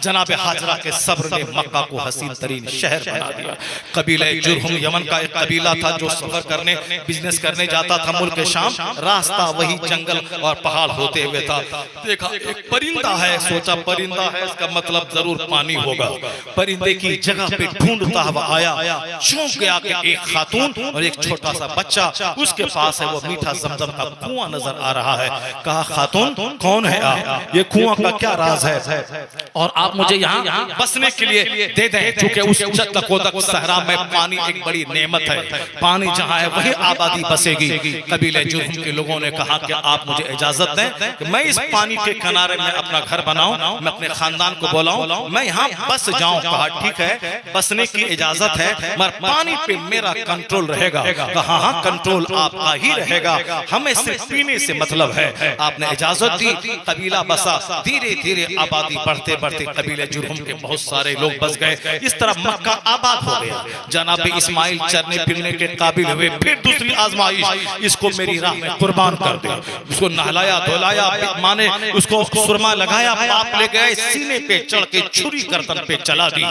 जनाब हाजरा के सब्र ने मक्का को हसीन तरीन शहर बना दिया। कबीला जुरहुम यमन का एक कबीला था जो सफर करने बिजनेस करने जाता था मुल्क शाम। रास्ता वही जंगल और पहाड़ होते हुए था। देखा एक परिंदा है, सोचा परिंदा है इसका मतलब जरूर पानी होगा। परिंदे की जगह पे ढूंढता हुआ आया, चौंक गया कि एक खातून और एक छोटा सा बच्चा उसके पास है। वो मीठा ज़मज़म का कुआं नजर आ रहा है। कहा खातून कौन है आप? ये कुआं का क्या राज है और आप मुझे यहाँ बसने के लिए दे दें, क्योंकि उस चटकोदक सहरा में पानी एक बड़ी नेमत है। पानी जहाँ है वही आबादी बसेगी। कबीले जुर्हुम के लोगों ने कहा कि आप मुझे इजाजत दें कि मैं इस पानी के किनारे में अपना घर बनाऊं, मैं अपने खानदान को बुलाऊं, मैं यहाँ बस जाऊं। कहा ठीक है, बसने की इजाजत है मगर पानी पे मेरा कंट्रोल रहेगा। कहा हाँ कंट्रोल आपका ही रहेगा, हमें सिर्फ पीने से मतलब है। आपने इजाजत दी, कबीला बसा। धीरे धीरे आबादी बढ़ते बढ़ते कबीले जुर्हुम के बहुत सारे लोग बस गए। इस तरह मक्का आबाद हो गया। जनाब इस्माइल चरने फिरने के काबिल हुए। फिर दूसरी आजमाइश, इसको मेरी राह में कुर्बान कर दे। उसको नहलाया धुलाया, माने उसको सुरमा लगाया, बाप ले गए, सीने पे चढ़ के छुरी गर्दन पे चला दी।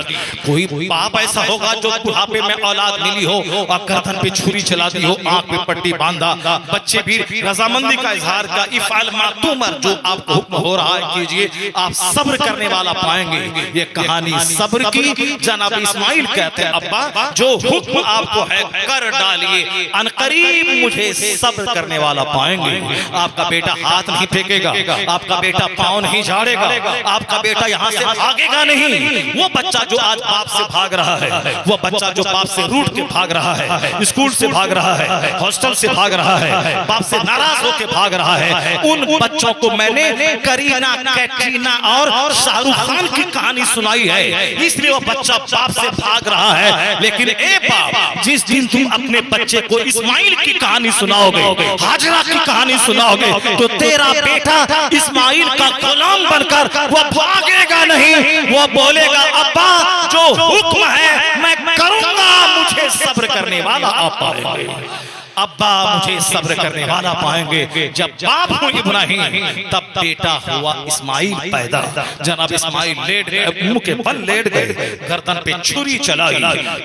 कोई बाप ऐसा होगा जो बुढ़ापे में औलाद मिली हो और गर्दन पे छुरी चला दी हो, आंख पे पट्टी बांधा। बच्चे भी रजामंदी का इजहार का इफ़ाल मा तुमर, जो आपको हुक्म हो रहा है कीजिए। आप सब्र करने वाला पाएंगे। ये कहानी सब्र की। जनाब इस्माइल कहते हैं अब्बा जो हुक्म आपको है कर डालिए, अनकरीब मुझे सब्र करने वाला पाएंगे। आपका बेटा हाथ नहीं फेंकेगा, आपका बेटा पाँव नहीं झाड़ेगा, आपका बेटा यहाँ से भागेगा नहीं। वो बच्चा जो आज बाप से भाग रहा है, वो बच्चा जो बाप से रूठ के भाग रहा है, स्कूल से भाग रहा है, हॉस्टल से भाग रहा है, बाप से नाराज होकर भाग रहा है, उन बच्चों को मैंने करीना, कैटरीना और शाहरुख खान की कहानी सुनाई है। इसलिए वो बच्चा बाप से भाग रहा है। लेकिन ए बाप, जिस दिन तुम अपने बच्चे को इस्माइल की कहानी सुनाओगे, हाजरा की कहानी सुनाओगे, तो तेरा बेटा इस्माइल का गुलाम बनकर वो भागेगा नहीं, वो बोलेगा अब्बा जो हुक्म है मैं करूंगा, मुझे सब्र करने वाला आप पाएंगे। अब्बा मुझे सब्र करने वाला पाएंगे। जब बाप हो इब्राहिम, तब बेटा हुआ इस्माइल पैदा। जनाब इस्माइल लेट गए, मुंह के बल लेट गए, गर्दन पे छुरी चलाई।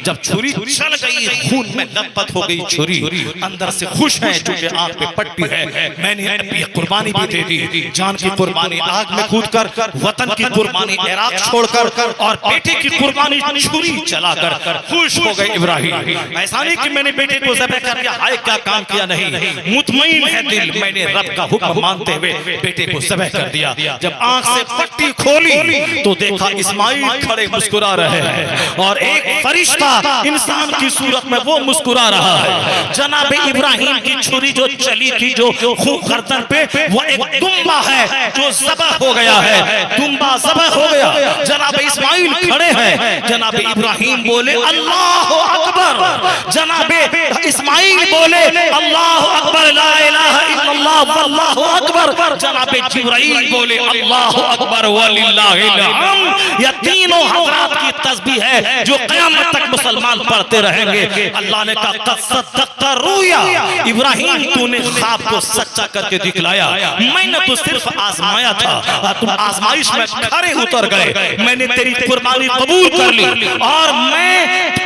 जब छुरी चल गई, खून में लथपथ हो गई छुरी। अंदर से खुश है क्योंकि आंख पे पट्टी है, मैंने अपनी कुर्बानी भी दे दी, जान की कुर्बानी आग में कूदकर, वतन की कुर्बानी इराक छोड़कर, और बेटे की कुर्बानी छुरी चलाकर खुश हो गए इब्राहिम। ऐसा नहीं कि मैंने बेटे को ज़बह कर दिया, हाय क्या काम किया, नहीं, मुतमईन है दिल, मैंने रब का हुक्म मानते हुए बेटे को ज़बह कर दिया। जब आंख से पट्टी खोली तो देखा इस्माइल खड़े मुस्कुरा रहे हैं, और एक फरिश्ता इंसान की सूरत में वो मुस्कुरा रहा है। जनाब इब्राहिम की छुरी जो चली थी, जो गर्दन पे, वो एक दुम्बा है जो ज़बह हो गया है, दुम्बा ज़बह हो गया। जनाब इस्माइल खड़े हैं, जनाब इब्राहिम बोले अल्लाह अकबर, जनाब इस्माइल बोले अल्लाह अकबर, ला इलाहा इल्लल्लाह वल्लाहु अकबर। जनाब जिब्राइल बोले अल्लाह अकबर वलिल्लाहिल हम्द। यह तीनों हज़रात की तस्बीह है जो क़यामत तक मुसलमान पढ़ते रहेंगे। अल्लाह ने कहा क़द सद्दक़्ता रुया, इब्राहिम तूने ख्वाब को सच्चा करके दिखलाया, मैंने तो सिर्फ आजमाया था, तुम आजमाइश में खरे उतर गए, मैंने तेरी कुर्बानी कबूल कर ली, और मैं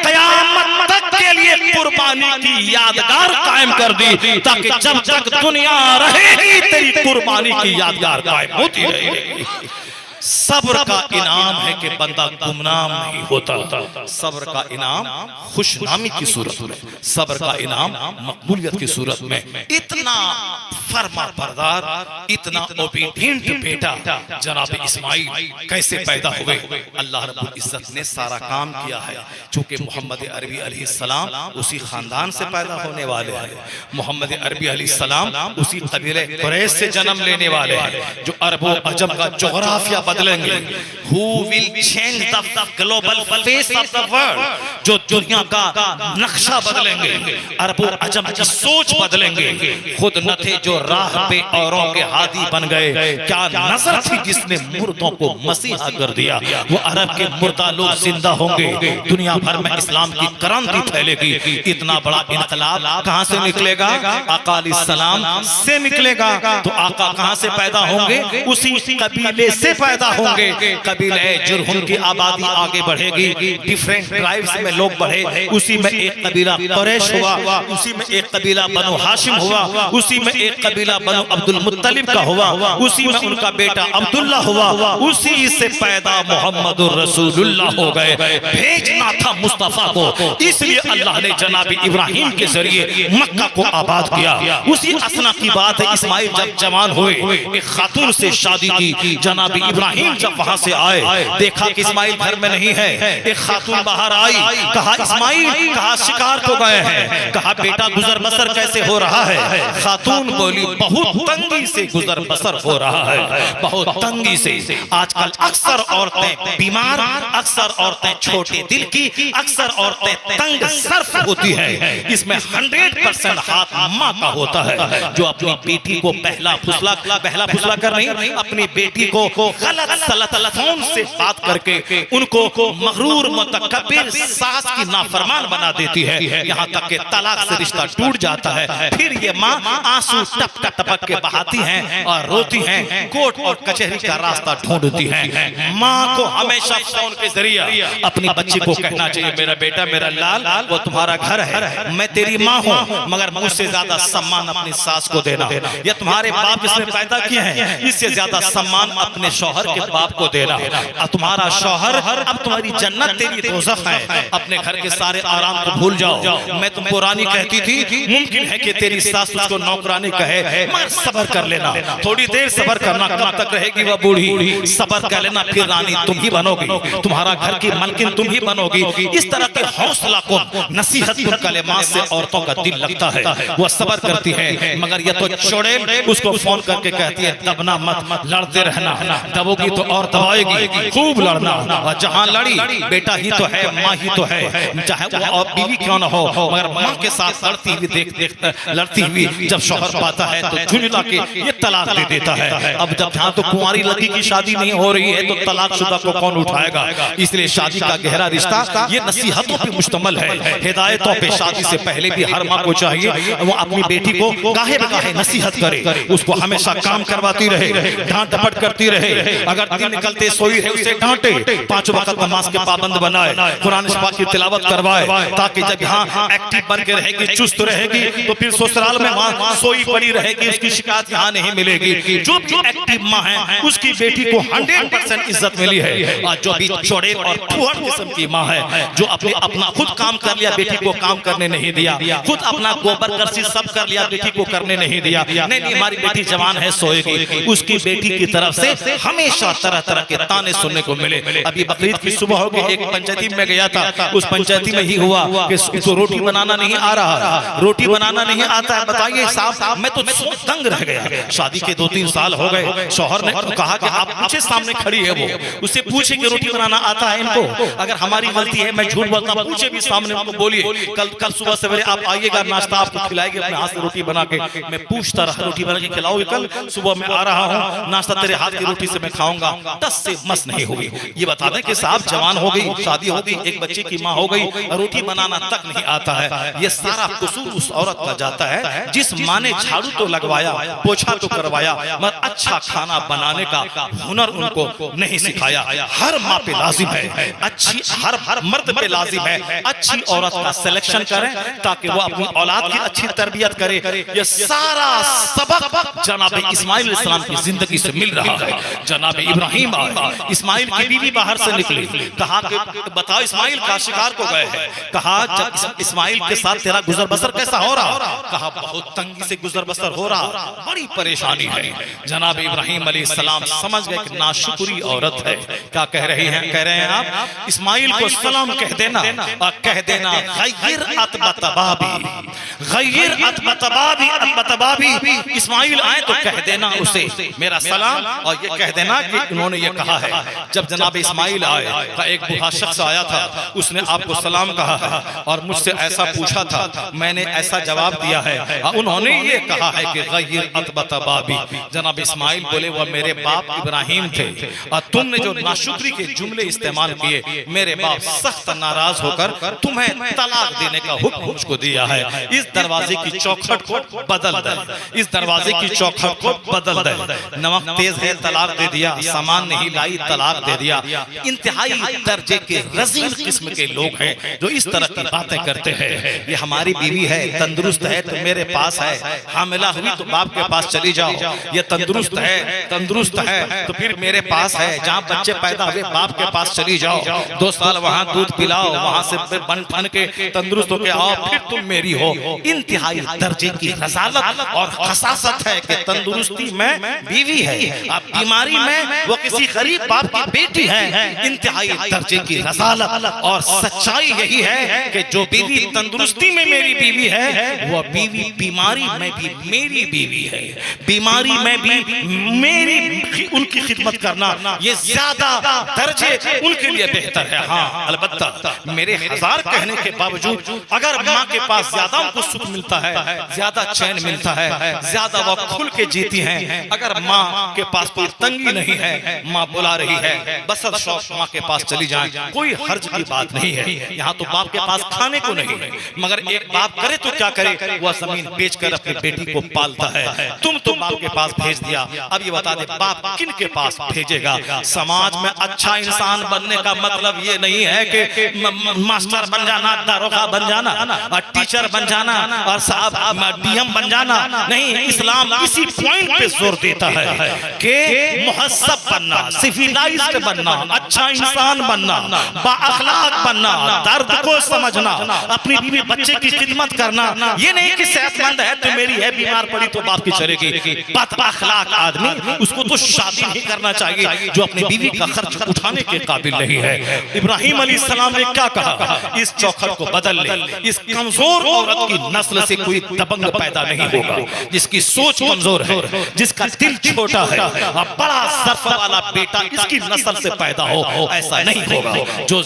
क़यामत तक के लिए कुर्बानी की यादगार कायम कर दी, ताकि जब तक दुनिया रहेगी तेरी कुर्बानी की यादगार कायम होती रहेगी। सब्र का इनाम है कि बंदा गुमनाम नहीं होता। सब्र का इनाम खुशनामी की सूरत में, सब्र का इनाम मकबूलियत की सूरत में। इतना फर्मा बरदार, इतना ओबीडिएंट बेटा जनाब इस्माइल कैसे पैदा हुए? अल्लाह रब्बुल इज्जत ने सारा काम किया है। चूंकि मोहम्मद अरबी अलैहिस्सलाम उसी खानदान से पैदा होने वाले हैं, मोहम्मद अरबी अलैहिस्सलाम उसी कबीले कुरैश से जन्म लेने वाले हैं, जो अरबो अजम का जोग्राफिया बदलेंगे। Who will change the global face of the world? जो दुनिया का नक्शा बदलेंगे, अरबो अजम की सोच बदलेंगे। खुद न थे जो राह पे औरों के हादी बन गए, क्या नजर थी जिसने मुर्दों को मसीहा कर दिया। वो अरब के मुर्दा लोग जिंदा होंगे, दुनिया भर में इस्लाम की क्रांति फैलेगी। इतना बड़ा इनकलाब कहां से निकलेगा? आका अलैहिस्सलाम से निकलेगा। तो आका कहां से पैदा होंगे? उसी कबीले से पैदा होंगे। कबीले जुरहुम की आबादी आगे बढ़ेगी, डिफरेंट ट्राइब्स में लोग बढ़े, उसी में एक कबीला कुरैश हुआ, उसी में एक कबीला बनु हाशिम हुआ, उसी में एक कबीला बनु अब्दुल मुत्तलिब का हुआ, उसी में उनका बेटा अब्दुल्ला हुआ, उसी से पैदा मोहम्मदुर रसूलुल्लाह हो गए। भेजना था मुस्तफा को, इसलिए अल्लाह ने जनाब इब्राहिम के जरिए मक्का को आबाद किया। उसी असना की बात है, इस्माइल जब जवान हुए, एक खातून से शादी की। जनाब इब्राहिम जब वहां से आए, देखा कि इस्माइल घर में नहीं है। एक खातून बाहर आई, कहा इस्माइल, कहा शिकार को गए हैं, कहा बेटा गुजर बसर कैसे हो रहा है? खातून बोली बहुत तंगी से गुजर बसर हो रहा है, बहुत तंगी से। आजकल अक्सर औरतें बीमार, अक्सर औरतें छोटे दिल की, अक्सर औरतें तंग सर्फ होती है। इसमें 100% हाथ माँ का होता है, जो अपनी बेटी को बहला फुसला कर नहीं, अपनी बेटी को गलत सलत लफोन से बात करके उनको मगरूर मुतकब्बिर सास की नाफरमान बना देती है। यहाँ तक कि तलाक से रिश्ता टूट जाता है। फिर ये माँ आंसू टपक टपक के बहाती हैं और रोती हैं, कोर्ट और कचहरी का रास्ता ढूंढती हैं। माँ को हमेशा फोन के जरिए अपनी बच्ची को कहना चाहिए, मेरा बेटा, मेरा लाल, वो तुम्हारा घर है, मैं तेरी माँ हूँ, मगर मुझसे ज्यादा सम्मान अपनी सास को देना। या तुम्हारे बाप जिसने पैदा किए हैं, इससे ज्यादा सम्मान अपने शौहर के बाप को देना। अब तुम्हारा शौहर अब तुम्हारी जन्नत तेरी दोज़ख है, अपने घर के सारे आराम को भूल जाओ। मैं तुमको रानी कहती थी, मुमकिन है कि तेरी सास तुझको नौकरानी कहे, मगर सब्र कर लेना, थोड़ी देर सब्र करना, कब तक रहेगी वह बूढ़ी, सब्र कर लेना, फिर रानी तुम ही बनोगी, तुम्हारा घर की मलकिन तुम ही बनोगी। इस तरह के हौसला को नसीहत कलेमात से औरतों का दिल लगता है, वह सब्र करती है। मगर यह तो चुड़ैल उसको फोन करके कहती है दबना मत, लड़ते रहना, दबोगी तो और दबाएगी, खूब लड़ना। और जहां लड़ी बेटा ही तो है, माँ ही तो है, चाहे वो और बीवी क्यों न हो, मगर माँ के साथ लड़ती हुई लड़ती हुई जब शौहर पाता है तो झुंझला के ये तलाक दे देता है। अब जब यहाँ तो कुंवारी लड़की की शादी नहीं हो रही है तो तलाकशुदा को कौन उठाएगा। इसलिए शादी का गहरा रिश्ता ये नसीहतों पे मुश्तमल है, हिदायतों पे। शादी से पहले भी हर माँ को चाहिए वो अपनी बेटी को गाहे बगाहे नसीहत करे, उसको हमेशा काम करवाती रहे, डांट डपट करती रहे। अगर दिन निकलते सोई है उसे डांटे, 5 वक्त नमाज के पाबंद बनाए, कुरान पाक की तिलावत करवाए, ताकि जब यहाँ एक्टिव बन के रहेगी, चुस्त रहेगी, तो फिर ससुराल में वहाँ सोई पड़ी रहेगी, उसकी शिकायत यहाँ नहीं मिलेगी। जो भी एक्टिव माँ है उसकी बेटी को 100% इज्जत मिली है। और जो भी चौड़े और फुहड़ किस्म की माँ है जो अपना खुद काम कर लिया, बेटी को काम करने नहीं दिया, खुद अपना गोबर करसी सब कर लिया, बेटी को करने नहीं दिया, नहीं हमारी बेटी जवान है सोएगी, उसकी बेटी की तरफ से हमेशा तरह तरह के ताने सुनने को मिले। अभी बकरीद की सुबह होगी, एक पंचायती में गया था, उस पंचायती में ही हुआ कि तो रोटी बनाना नहीं आ रहा, रोटी बनाना नहीं आता है। बताइए साहब, मैं तो दंग रह गया। शादी के 2-3 साल हो गए, शौहर ने कहा कि आप मुझे सामने खड़ी है, वो उससे पूछे कि रोटी बनाना आता है इनको, अगर हमारी गलती है मैं झूठ बोलता, पूछे भी सामने उनको बोलिए कल सुबह सवेरे आप आइएगा, नाश्ता आपको खिलाएंगे अपने हाथ से रोटी बना के। मैं पूछता रहा रोटी बना के खिलाओगे, कल सुबह मैं आ रहा हूँ, नाश्ता तेरे हाथ की रोटी से मैं खाऊंगा। 10 से मस नहीं हुई। ये बता दें कि साहब जवान हो गई, शादी हो गई, एक बच्चे की माँ हो गई, रोटी बनाना तक नहीं आता है। ये सारा कसूर उस औरत का जाता है जिस माँ ने झाड़ू तो लगवाया, पोछा तो करवाया, मगर अच्छा खाना बनाने का हुनर उनको नहीं सिखाया। हर माँ पे लाजिम है, अच्छी हर मर्द पे लाजिम है अच्छी औरत का सिलेक्शन करें, ताकि वो अपनी औलाद की अच्छी तरबियत करे। ये सारा सबक जनाब इस्माइल अलैहिस्सलाम की जिंदगी से मिल रहा है। जनाब इब्राहिम इस्माइल की बीवी बाहर से निकली, कहा कि बताओ इस्माइल का शिकार को गए हैं। कहा जब इस्माइल के साथ तेरा गुजर बसर कैसा हो रहा? कहा बहुत तंगी से गुजर बसर हो रहा, बड़ी परेशानी है। जनाब इब्राहिम अलैहिस्सलाम समझ गए कि नाशुक्री औरत है। क्या कह रहे हैं आप? इस्माइल को सलाम कह देना और कह देना गैर अतबतबाबी, गैर अतबतबाबी, अतबतबाबी। इस्माइल आए तो कह देना उसे मेरा सलाम, और ये कह देना कि उन्होंने ये कहा है। जब जनाब इस्माइल आए तो एक बूढ़ा शख्स आया था, उसने आपको सलाम कहा है और मुझसे ऐसा पूछा था, मैंने ऐसा जवाब दिया है, उन्होंने ये कहा है कि गैर अतबतबाबी। जनाब इस्माइल बोले वह मेरे बाप इब्राहिम थे और तुमने जो नाशुक्री के जुमले इस्तेमाल किए, मेरे बाप सख्त नाराज होकर तुम्हें तलाक देने का हुक्म मुझको दिया है। इस दरवाजे की चौखट को बदल दे, इस दरवाजे की चौखट को बदल दे। नमक तेज है, तलाक दे दिया, सामान नहीं लाई, तलाक दे दिया। इंतहाई दर्जे के रजील किस्म के लोग हैं जो इस तरह की बातें करते हैं। ये हमारी बीवी है, तंदुरुस्त है तो मेरे पास है, हामिला हुई तो बाप के पास चली जाओ। ये तंदुरुस्त है तो फिर मेरे पास है, जहाँ बच्चे पैदा हुए बाप के पास चली जाओ, 2 साल वहाँ दूध पिलाओ, वहाँ से बन ठन के तंदुरुस्त होके आओ, फिर तुम मेरी हो। इंतहाई दर्जे की रसालत और खसासत है कि तंदुरुस्ती में बीवी है, अब बीमारी में वो किसी गरीब बाप की बेटी है। इंतहाई दर्जे की रसालत और सच्चाई यही है कि जो बीवी तंदुरुस्ती में मेरी बीवी है, वो बीवी बीमारी में भी मेरी बीवी है। बीमारी में भी मेरी उनकी खिदमत करना ये ज्यादा दर्जे उनके लिए बेहतर है। हाँ अलबत्ता मेरे 1000 कहने के बावजूद अगर माँ के पास ज्यादा उनको सुख मिलता है, ज्यादा चैन मिलता है, ज्यादा वो खुल के जीती हैं। अगर माँ के पास कोई तंगी नहीं है, माँ बुला रही है, बसर शौक माँ के पास चली जाए, कोई हर्ज की बात नहीं है। यहाँ तो बाप के पास खाने को नहीं है, मगर एक बाप करे तो क्या करे, वह जमीन बेचकर अपनी बेटी को पालता है। तुम तो बाप के पास भेज दिया, अब ये बता दे बाप किन के पास भेजेगा? समाज में अच्छा इंसान बनने का मतलब ये नहीं है कि मास्टर बन जाना, दारोगा बन जाना और टीचर बन जाना और साहब डीएम बन जाना। नहीं, इस्लाम इसी पॉइंट पे जोर देता है कि मुहज़्ज़ब बनना, सिविलाइज्ड बनना, अच्छा इंसान बनना, बाअखलाक बनना, दर्द को समझना, अपनी बीवी बच्चे की खिदमत करना। ये नहीं कि सेहतमंद है तो मेरी है, बीमार पड़ी तो बाप की चलेगी। बदअखलाक आदमी, उसको तो शादी नहीं करना चाहिए जो अपनी बीवी का खर्च उठाने के काबिल नहीं है। इब्राहिम अलैहिस्सलाम ने क्या कहा, इस चौखट को बदल ले, इस कमजोर औरत की नस्ल से कोई दबंग पैदा नहीं होगा, जिसकी सोच कमजोर है, जिसका दिल छोटा है, और बड़ा ज़र्फ वाला बेटा इसकी नस्ल से पैदा हो, ऐसा नहीं होगा। जो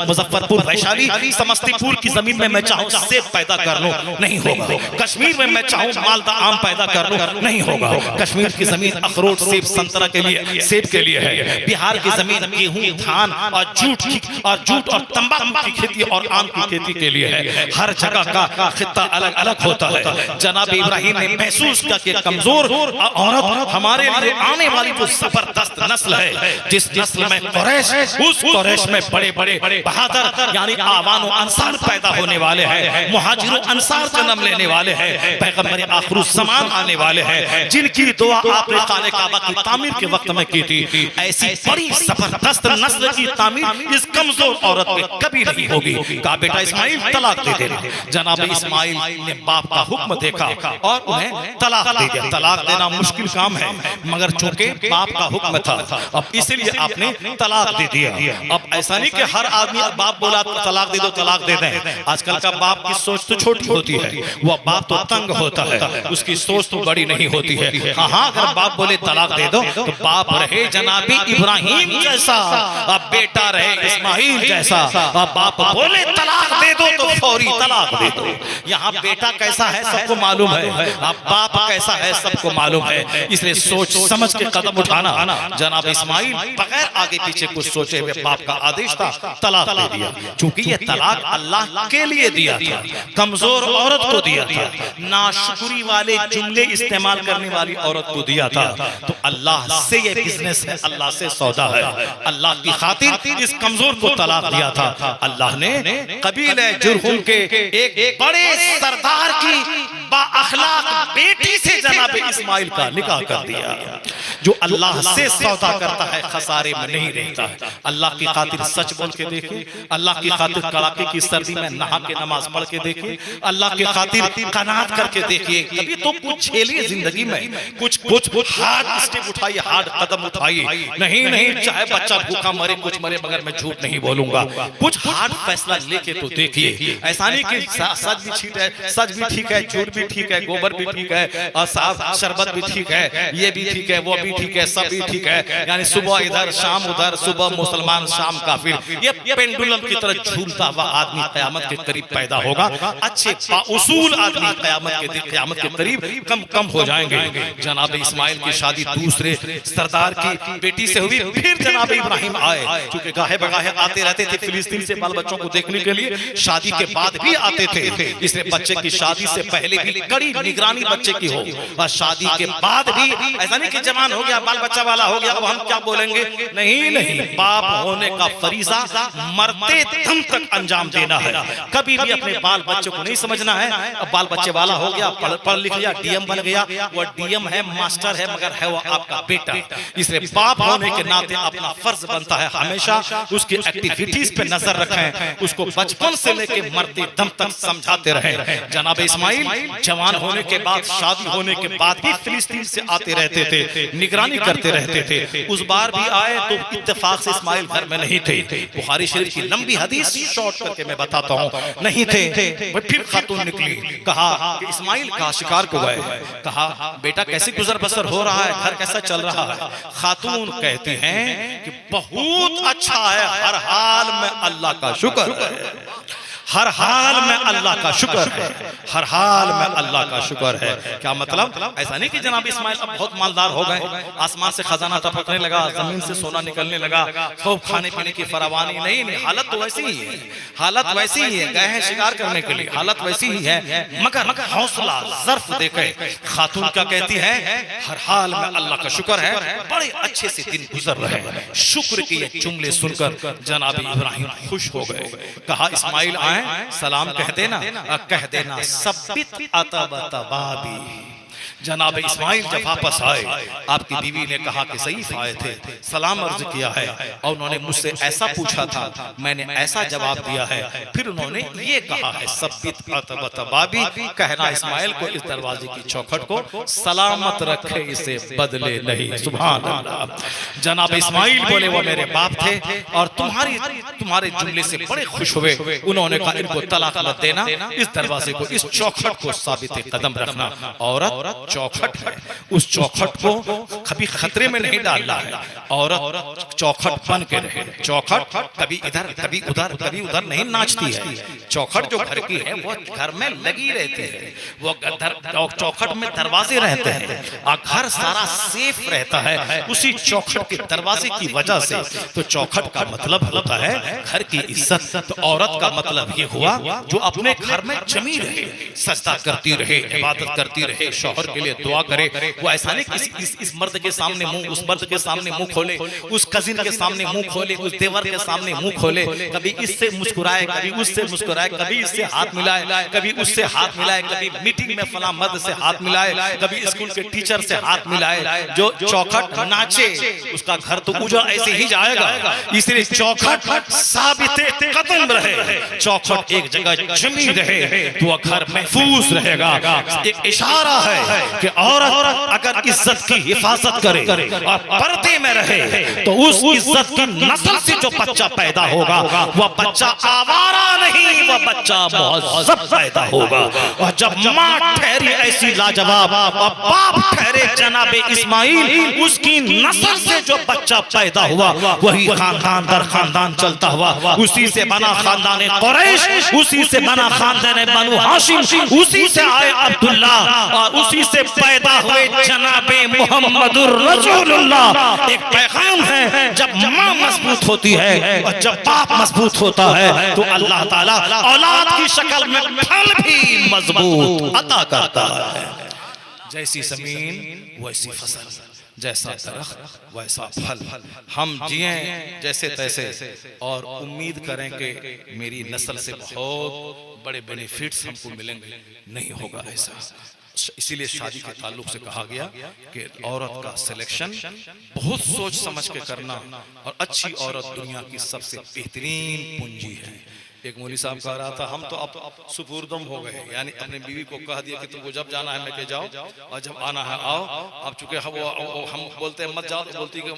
मुजफ्फरपुर, वैशाली, समस्तीपुर की जमीन में मैं चाहूँ सेब पैदा कर लूं, नहीं होगा। कश्मीर में मैं चाहूँ मालदा आम पैदा कर लूं, नहीं होगा। कश्मीर की जमीन अखरोट, सेब, संतरा के लिए, सेब के लिए है। बिहार की जमीन गेहूं, धान और जूट और तंबाकू की खेती और आम की खेती के लिए है। हर जगह का खित्ता अलग अलग होता है। जनाब इब्राहिम ने महसूस किया कि कमजोर औरत हमारे लिए आने वाली जो जबरदस्त नस्ल है, जिस नस्ल में कुरैश, उस कुरैश में बड़े बड़े बहादुर यानी आवान व अंसार पैदा होने वाले हैं, मुहाजिर व अंसार जन्म लेने वाले हैं, पैगंबर आखिर ज़मान आने वाले हैं, जिनकी दुआ आपने खाने काबा की तामीर के वक्त में की थी। ऐसी बड़ी जबरदस्त नस्ल की तामीर इस कमजोर औरत में कभी नहीं होगी। कहा बेटा इस्माइल तलाक दे देना। जनाब इस्माइल ने बाप का हुक्म देखा और उन्हें तलाक दे दिया। तलाक देना मुश्किल काम है, मगर चूंकि बाप का हुक्म था, अब इसलिए आपने तलाक दे दिया। अब ऐसा नहीं कि हर आदमी बाप बोला तलाक दे दो, तलाक दे दें। आजकल का बाप की सोच तो छोटी होती है, वह बाप तो तंग होता है, उसकी सोच तो बड़ी नहीं होती है। हाँ, अगर बाप बोले तलाक दे दो तो बाप रहे जनाबी इब्राहिम जैसा, अब बेटा रहे इस्माइल जैसा। अब बाप बोले तलाक दे दो तो फौरी तलाक दे दो। यहाँ बेटा कैसा है सबको मालूम है, अब बाप कैसा है सबको मालूम है, इसलिए सोच समझ के कदम उठाना। जनाब इस्माइल बगैर आगे पीछे कुछ सोचे हुए बाप का आदेश था, तलाक दे दिया। चूंकि ये तलाक अल्लाह के लिए दिया था, कमजोर औरत को दिया था, नाशुक्री वाले जुमले इस्तेमाल करने वाली औरत को दिया था। तो अल्लाह से ये बिजनेस है, अल्लाह से सौदा है। अल्लाह की खातिर इस कमजोर को तलाक दिया था। अल्लाह ने कबीले जुरहुम के एक बड़े सरदार की बाअखलाक बेटी से जनाब इस्माइल का निकाह कर दिया। जो अल्लाह से सौदा करता है खसारे में नहीं रहता है। अल्लाह की खातिर सच बोल के देखे, अल्लाह की खातिर कड़ाके की सर्दी में नहा के नमाज पढ़ के देखे, अल्लाह की खातिर कनात करके देखिए। कभी तो कुछ झेलिए जिंदगी में, कुछ हार्ड स्टेप उठाइए, हार्ड कदम उठाइए। नहीं, चाहे बच्चा भूखा मरे कुछ मरे, मगर मैं झूठ नहीं बोलूंगा। कुछ हार्ड फैसला लेके तो देखिए। ऐसा नहीं कि सच भी ठीक है, सच भी ठीक है, झूठ भी ठीक है, गोबर भी ठीक है, और साफ शरबत भी ठीक है, ये भी ठीक है, वो भी ठीक है, सब भी ठीक है। यानी सुबह इधर शाम उधर, सुबह मुसलमान शाम काफिर, ये पेंडुलम की तरह झूलता हुआ आदमी कयामत के करीब पैदा होगा। अच्छे बाउसूल आदमी कयामत के करीब कम हो जाएंगे। जनाब इस्माइल की शादी दूसरे सरदार की बेटी से हुई। फिर जनाब इब्राहिम आए, क्योंकि गाहे बगाहे आते रहते थे फिलिस्तीन से बाल बच्चों को देखने के लिए, शादी के बाद भी आते थे। इसलिए बच्चे की शादी से पहले भी कड़ी निगरानी बच्चे की हो, और शादी के बाद भी ऐसा नहीं कि जवान हो गया, बाल बच्चा वाला हो गया, अब हम क्या बोलेंगे। नहीं, बाप होने का फरीजा मरते दम तक अंजाम देना है। कभी भी अपने बाल बच्चों को नहीं समझना है अब बाल बच्चे वाला हो गया, पढ़ लिख लिया, डीएम बन गया, वो डीएम है, मास्टर है, मगर है वो आपका बेटा। इसलिए बाप होने के नाते अपना फर्ज बनता है हमेशा उसकी एक्टिविटीज पे नजर रखें, उसको बचपन से लेके मरते दम तक समझाते रहें। जनाब इस्माइल जवान होने के बाद, शादी होने के बाद भी फिलिस्तीन से आते रहते थे, निगरानी करते रहते थे। उस बार भी आए तो इत्तेफाक से इस्माइल घर में नहीं थे। बुखारी शरीफ की लंबी हदीस शॉर्ट करके मैं बताता हूँ, नहीं थे। फिर खातून निकली, कहा कि इस्माइल कहाँ शिकार को गए, कहा बेटा कैसे गुजर बसर हो रहा है, घर कैसा चल रहा है। खातून कहती हैं कि बहुत अच्छा है, हर हाल में अल्लाह का शुक्र है, हर हाल में अल्लाह का शुक्र है, हर हाल में अल्लाह का शुक्र है। क्या मतलब? ऐसा नहीं कि जनाब इस्माइल अब बहुत मालदार हो गए, आसमान से खजाना टपकने लगा, जमीन से सोना निकलने लगा, खूब खाने पीने की फरावानी। नहीं, हालत तो वैसी ही है, हालत वैसी ही है। गए हैं शिकार करने के लिए, हालत वैसी ही है, मगर हौसला ज़र्फ देखे खातून क्या कहती है, हर हाल में अल्लाह का शुक्र है, बड़े अच्छे से दिन गुजर रहे हैं। शुक्र के ये जुमले सुनकर जनाब इब्राहिम खुश हो गए। कहा इस्माइल आए, सलाम कह देना, कह देना सब्बित अतबतबाबी, जनाब इस्माइल जब वापस आए, आपकी बीवी ने कहा कि सईफ आए थे, सलाम अर्ज किया है और उन्होंने मुझसे ऐसा पूछा था, मैंने ऐसा जवाब दिया है। फिर उन्होंने ये कहा है सब्बित अतबतबाबी, कहना इस्माइल को इस दरवाजे की चौखट को सलामत रखे, इसे बदले नहीं। सुभान अल्लाह। जनाब इस्माइल बोले वो मेरे बाप थे और तुम्हारे जुमले से बड़े खुश हुए। उन्होंने कहा इनको तलाक मत देना, इस दरवाजे को, इस चौखट को साबित कदम रखना। औरत चौखट है, उस चौखट को कभी खतरे में नहीं डालना है। औरत चौखट बन के रहे। चौखट कभी इधर कभी उधर कभी उधर नहीं नाचती है। चौखट जो घर की है वो घर में लगी रहती है, वो चौखट में दरवाजे रहते हैं और घर सारा सेफ रहता है उसी चौखट के दरवाजे की वजह से। तो चौखट का मतलब होता है घर की इज्जत। तो औरत का मतलब ये हुआ जो अपने घर में जमी रहे, सजदा करती रहे, इबादत करती रहे, शौहर के लिए दुआ करे। वो ऐसा नहीं कि इस मर्द के सामने मुंह, उस मर्द के सामने मुंह खोले, उस कजिन के सामने मुंह खोले, उस देवर के सामने मुंह खोले, कभी इससे मुस्कुराए, कभी उससे मुस्कुराए, कभी इससे हाथ मिलाए, कभी उससे हाथ मिलाए, कभी मीटिंग में फला मर्द से हाथ मिलाए, कभी स्कूल के टीचर से हाथ मिलाए। जो चौखट नाचे उसका घर तो उजड़ ऐसे ही जाएगा। इसलिए चौखट साबित कदम रहे, चौखट एक जगह जमी रहे तो वह घर महफूज रहेगा। एक इशारा है कि औरत अगर इज्जत की हिफाजत करे और पर्दे में रहे तो उस इज्जत की नस्ल से जो बच्चा पैदा होगा वह बच्चा आवारा नहीं, वह बच्चा मुहज़्ज़ब पैदा होगा। और जब माँ ठहरी ऐसी लाजवाब और बाप ठहरे जनाबे इस्माइल, उसकी नस्ल से जो बच्चा पैदा हुआ वही खानदान दर खानदान चलता हुआ, उसी से बना खानदान कुरैश, उसी से बना खानदान बनु हाशिम, उसी से आए अब्दुल्ला और उसी से पैदा हुए जनाबे मुहम्मदुर रसूलुल्लाह। एक पैगाम है, जब माँ मजबूत होती है और जब बाप मजबूत होता है तो अल्लाह ताला औलाद की शक्ल में फल भी मजबूत अता करता है। जैसी जमीन वैसी फसल, जैसा दरख्त वैसा फल। हम जिए जैसे तैसे और उम्मीद करें कि मेरी नस्ल से बहुत बड़े बेनिफिट्स हमको मिलेंगे, नहीं होगा ऐसा। इसीलिए शादी के ताल्लुक से कहा गया कि औरत का सिलेक्शन बहुत सोच समझ के करना, और अच्छी औरत दुनिया की सबसे बेहतरीन पूंजी है। एक मौलवी साहब कह रहा था हम तो अब सुपुर्दम हो गए, यानी अपने बीवी को कह दिया कि तुमको जब जाना है लेके जाओ और जब आना है आओ। अब चूंकि हम बोलते हैं मत जाओ तो बोलती कि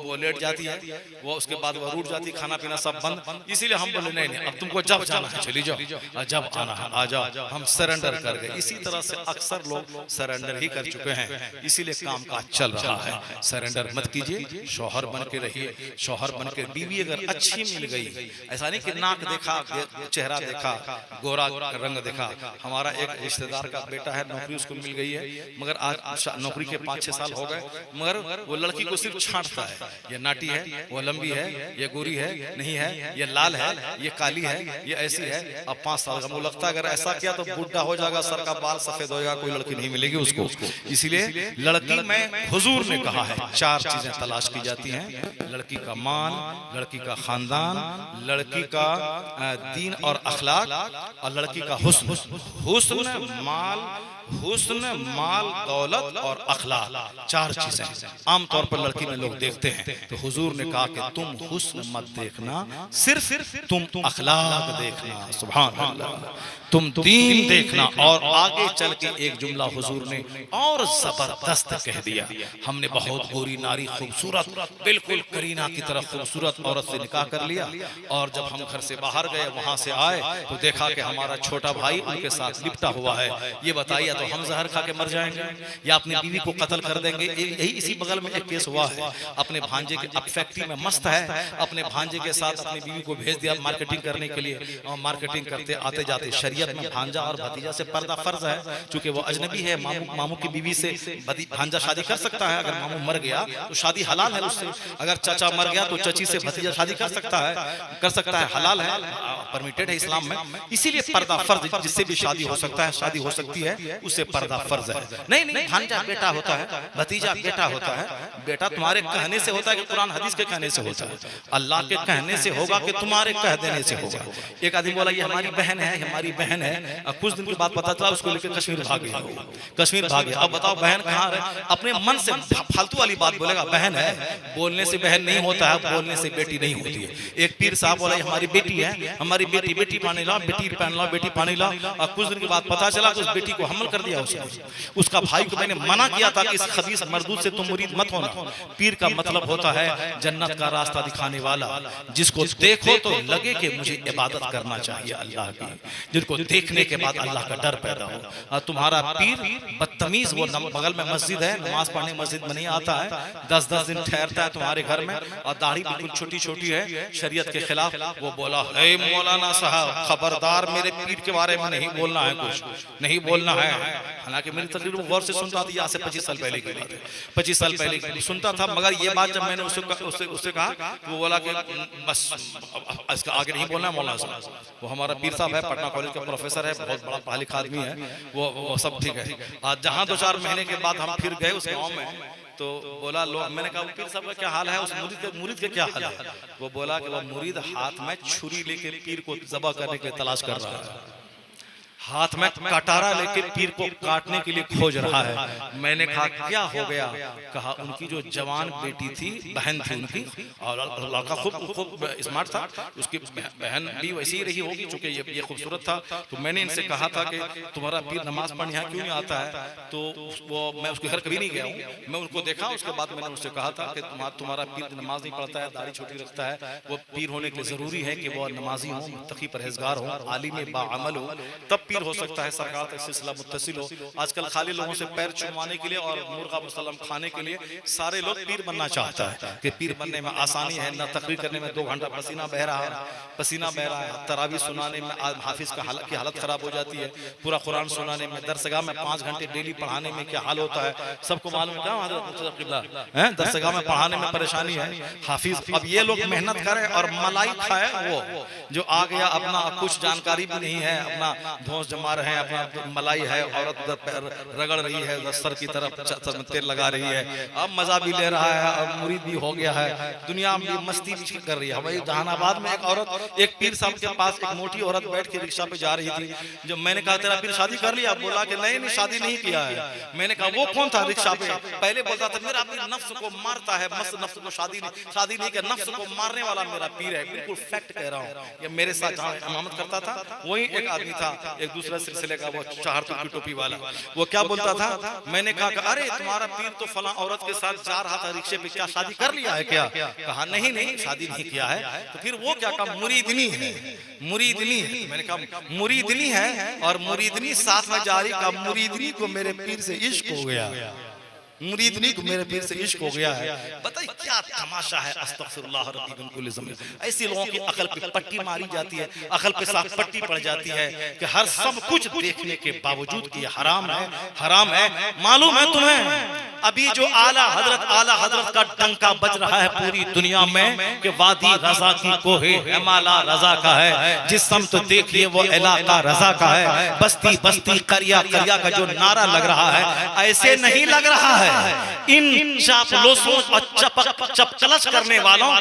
वो लेट जाती है, वो उसके बाद वो रूठ जाती, खाना पीना सब बंद। इसीलिए हम बोले नहीं अब तुमको जब जाना है चली जाओ और जब आना है आ जाओ। हम सरेंडर कर गए। इसी तरह से अक्सर लोग सरेंडर ही कर चुके हैं, इसीलिए काम काज चल रहा है। सरेंडर मत कीजिए, शौहर बन के रहिए। शौहर बन के बीवी अगर अच्छी मिल गई, ऐसा नहीं कि नाक देखा, चेहरा देखा, गोरा रंग देखा। हमारा एक रिश्तेदार का बेटा है, नौकरी उसको मिल गई है, मगर आज नौकरी के 5-6 साल हो गए, मगर वो लड़की को सिर्फ छांटता है, ये नाटी है, वो लंबी है, ये गोरी है, नहीं है, ये लाल है, ये काली है, ये ऐसी है। अब 5 साल का मुझे लगता है अगर ऐसा किया तो बुढ़ा हो जाएगा, सर का बाल सफेद हो जाएगा, कोई लड़की नहीं मिलेगी उसको। इसीलिए लड़की में हुजूर ने कहा है 4 चीजें तलाश की जाती हैं: लड़की का मान, लड़की का खानदान, लड़की का दीन और अखलाक, और लड़की का हुस्न। हुस्न माल दौलत और अखलाक, 4 चीजें आमतौर पर लड़की में लोग देखते हैं। तो हुजूर ने कहा कि तुम हुस्न मत देखना, सिर्फ तुम अखलाक देखना। सुभान अल्लाह, तुम दीन देखना। और आगे चल के एक जुमला हुजूर ने और जबरदस्त कह दिया, हमने बहुत गोरी नारी खूबसूरत, बिल्कुल करीना की तरह खूबसूरत औरत से निकाह कर लिया, और जब हम घर से बाहर गए, वहां से आए तो देखा कि हमारा छोटा भाई उनके साथ लिपटा हुआ है। ये बताइए तो हम जहर खा के मर जाएंगे या अपनी बीवी को कत्ल कर देंगे? यही इसी बगल में एक केस हुआ है। अपने भांजे के अब फैक्ट्री में मस्त है, अपने भांजे के साथ अपनी बीवी को भेज दिया मार्केटिंग करने के लिए, और मार्केटिंग करते आते जाते शरीयत में भांजा और भतीजा से पर्दा फर्ज है, क्योंकि वो अजनबी है। मामू की बीवी से भांजा शादी कर सकता है, अगर मामू मर गया तो शादी हलाल है उससे। अगर चाचा मर गया तो चची से भतीजा शादी कर सकता है, हलाल है। परमिटेड है इस्लाम में, इसीलिए पर्दा फर्ज, जिससे भी शादी हो सकता है, शादी हो सकती है, उससे पर्दा फर्ज है। नहीं, भांजा बेटा होता है, भतीजा बेटा होता है। बेटा तुम्हारे कहने से होता है कि कुरान हदीस के कहने से होता है? अल्लाह के कहने से होगा कि तुम्हारे कह देने से होगा। एक आदमी बोला ये हमारी बहन है, हमारी बहन है, अब कुछ दिन के बाद पता चला उसको लेकर कश्मीर भाग गया, कश्मीर भाग गया। अब बताओ बहन कहाँ है? अपने मन से फालतू वाली बात बोलेगा, बहन है, बोलने से बहन नहीं होता है, बोलने से बेटी नहीं होती है। एक पीर साहब बोला हमारी बेटी है, हमारी बेटी, बेटी पानी ला, बेटी पहन ला, बेटी पानी ला। और कुछ दिन के बाद पता चला कि उस बेटी को हमल कर दिया उसने। उसका भाई को मैंने मना किया था कि इस खबीस मर्दूद से तुम मुरीद मत होना। पीर का मतलब होता है जन्नत का रास्ता दिखाने वाला, जिसको देखो तो लगे कि मुझे इबादत करना चाहिए अल्लाह की, जिनको देखने के बाद अल्लाह का डर पैदा हो। और तुम्हारा पीर बदतमीज, वो बगल में मस्जिद है, नमाज पढ़ने मस्जिद में नहीं आता है, 10-10 दिन ठहरता है तुम्हारे घर में, और दाढ़ी बिल्कुल छोटी छोटी है, शरीयत के खिलाफ। वो बोला है मौलाना साहब खबरदार, मेरे पीर के बारे में नहीं बोलना है, कुछ नहीं बोलना है। हालांकि मेरी तकरीर गौर से सुनता था, आज से 25 साल पहले की बात है, 25 साल पहले सुनता था। मगर ये बात जब मैंने उससे कहा, वो बोला कि बस इसका आगे नहीं बोलना है मौलाना साहब। वो हमारा पीर साहब है, पटना कॉलेज का प्रोफेसर है, बहुत बड़ा पढ़ा लिखा आदमी है, वो सब ठीक है। आज जहाँ 2-4 महीने के बाद हम फिर गए उस गाँव में, तो बोला लोग, मैंने कहा पीर साहब का क्या हाल है, उस मुरीद का क्या हाल है? वो बोला कि वो मुरीद हाथ में छुरी लेके पीर को ज़बह करने के लिए तलाश कर रहा है, हाथ में कटारा लेके पीर को काटने के लिए खोज रहा है। मैंने कहा क्या हो गया? कहा उनकी जो जवान बेटी थी, बहन थी उनकी, और लड़का खूब स्मार्ट था, उसकी बहन भी वैसी ही रही होगी चूंकि ये खूबसूरत था। तो मैंने इनसे कहा था कि तुम्हारा पीर नमाज पढ़ने यहाँ क्यों नहीं आता है? तो वो, मैं उसके घर कभी नहीं गया हूँ, मैं उनको देखा, उसके बाद मैंने उससे कहा था कि तुम्हारा पीर नमाज नहीं पढ़ता है, दाढ़ी छोटी रखता है, वो पीर होने के लिए जरूरी है कि वो नमाजी हो, मुत्तकी परहेजगार हो, आलिम बाअमल हो, तब पीर हो सकता है। सरकार का सिलसिला मुत्तसिल हो। आजकल खाली लोगों से पैर चुमवाने के लिए और मुर्गा मुसल्लम खाने के लिए सारे लोग पीर बनना चाहता है कि पीर बनने में आसानी है, न तकरीर करने में 2 घंटा पसीना बह रहा है, तरावी सुनाने में हाफिज की हालत खराब हो जाती है, पूरा कुरान सुनाने में, दरसगाह में 5 घंटे डेली पढ़ाने में क्या हाल होता है, सबको मालूम है। दरसगाह में पढ़ाने में परेशानी है। हाफिज अब ये लोग मेहनत करें और मलाई खाए, वो जो आ गया अपना कुछ जानकारी भी नहीं है, अपना धौंस जमा रहे हैं, अपना मलाई है, औरत रगड़ रही है, सर की तरफ तेल लगा रही है, अब मजा भी ले रहा है, अब मुरीद भी हो गया है, दुनिया में मस्ती भी कर रही है। भाई जहानाबाद में एक औरत, एक पीर साहब के पास एक मोटी औरत बैठ के रिक्शा पे जा रही थी। जब मैंने कहा तेरा पीर शादी कर लिया? बोला कि नहीं शादी नहीं किया है। मैंने कहा वो कौन था रिक्शा पे? पहले बोलता था मेरा पीर नफ्स को मारता है, मस्त नफ्स को शादी नहीं किया, नफ्स को मारने वाला मेरा पीर है। बिल्कुल फैक्ट कह रहा हूँ। ये मेरे साथ जहाँ इमामत करता था वही एक आदमी था, एक दूसरा सिलसिले का, वो चाहर की टोपी वाला। वो क्या बोलता था? मैंने कहा कि अरे तुम्हारा पीर तो फला औरत के साथ जा रहा था रिक्शे पे, क्या शादी कर लिया है क्या? कहा नहीं शादी नहीं किया है। तो फिर वो क्या कहा? मुरीदनी है, मुरीदनी है। मैंने कहा मुरीदनी है और मुरीदनी साथ में जा रही, का मुरीदनी को मेरे पीर से इश्क हो गया, मुरीदनी को मेरे पीर से इश्क हो गया है। बताइए क्या तमाशा है। अस्तगफिरुल्लाह रब्बी मिन कुल्ली ज़ंब। ऐसे लोगों की अकल पे पट्टी मारी जाती है, अकल पे साफ पट्टी पड़ जाती है कि हर सब कुछ देखने के बावजूद कि ये हराम है, हराम है। मालूम है तुम्हें अभी जो आला हजरत का डंका बज रहा है पूरी दुनिया में कि वादी रजा की कोहे हिमाला रजा का है, जिस समत देखिए वो इलाका रजा का है, बस्ती बस्ती करिया करिया का जो नारा लग रहा है, ऐसे नहीं लग रहा है। इन चापलूसों और चपकलच करने वालों,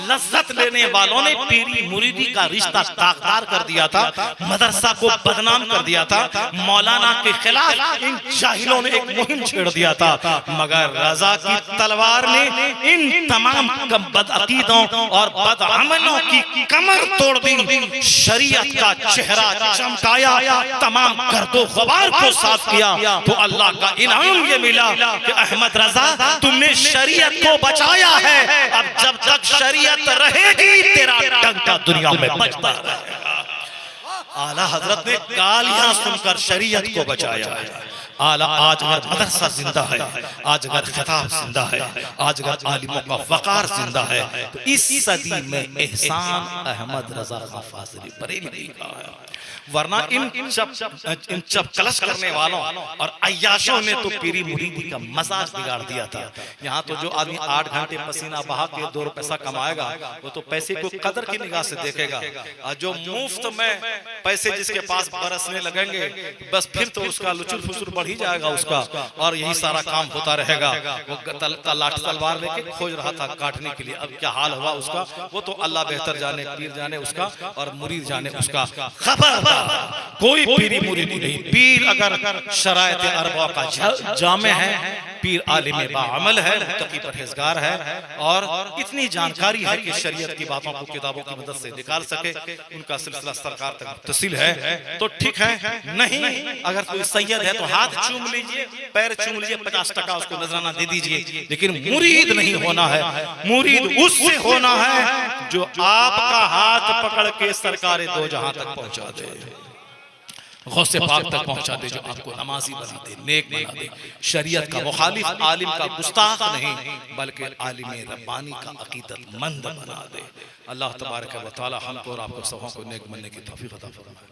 लज्जत लेने वालों ने पीरी मुरीदी का रिश्ता ताकदार कर दिया था, मदरसा को बदनाम कर दिया था, मौलाना के खिलाफ इन जाहिलों ने एक मुहिम छेड़ दिया था। मगर रजा की तलवार ने इन तमाम बदअकीदों और बदअमलों की कमर तोड़ दी, शरीयत का चेहरा चमकाया, तमाम गर्दो गुबार को साफ किया। तो अल्लाह का इनाम ये मिला कि अहमद रजा तुमने शरीयत को बचाया है। अब जब तक शरीयत रहेगी तेरा डंका दुनिया में बजता रहेगा। आला हजरत ने गालियां सुनकर शरीयत को बचाया है। आला आज अगर मदरसा जिंदा है, आज अगर खिताब जिंदा है, आज अगर आलिमों का वकार जिंदा है, तो इस सदी में एहसान अहमद रजा खां फाजिली बरेलवी का है। वरना इन चपकलश करने वालों और अय्याशों ने तो पीरी मुरीदी का मजाज बिगाड़ दिया था। यहाँ तो जो आदमी 8 घंटे पसीना बहा के 2 रुपए पैसा कमाएगा वो तो पैसे को कदर की निगाह से देखेगा, और जो मुफ्त में पैसे जिसके पास बरसने लगेंगे बस फिर तो उसका लुचुर फुसुर बढ़ ही जाएगा उसका, और यही सारा काम होता रहेगा। वो लाठी तलवार लेके खोज रहा था काटने के लिए, अब क्या हाल हुआ उसका वो तो अल्लाह बेहतर जाने, पीर जाने उसका और मुरीद जाने उसका। खबरदार कोई पीरी मुरीदी नहीं। पीर अगर शरायत अरबा का जामे है, पीर आलिम बाअमल है, मुत्तकी परहेजगार है, और इतनी जानकारी है कि शरीयत की बातों को किताबों की मदद से निकाल सके, उनका सिलसिला सरकार तक मुत्तसिल है तो ठीक है। नहीं अगर कोई सैयद है तो हाथ चूम लीजिए, पैर चूम लीजिए, 50 टका उसको नजराना दे दीजिए, लेकिन मुरीद नहीं होना है। मुरीद उससे होना है जो आपका हाथ पकड़ के सरकारे दो जहां तक पहुंचा दे, गौसे पाक तक पहुंचा दे, जो आपको नमाजी बना दे, नेक बना दे, शरीयत का मुखालिफ, आलिम का गुस्ताख नहीं बल्कि आलिम रब्बानी का अकीदतमंद बना दे। अल्लाह तबारक व तआला हमको और आपको सबों को नेक बनने की तौफीक अता फरमाए।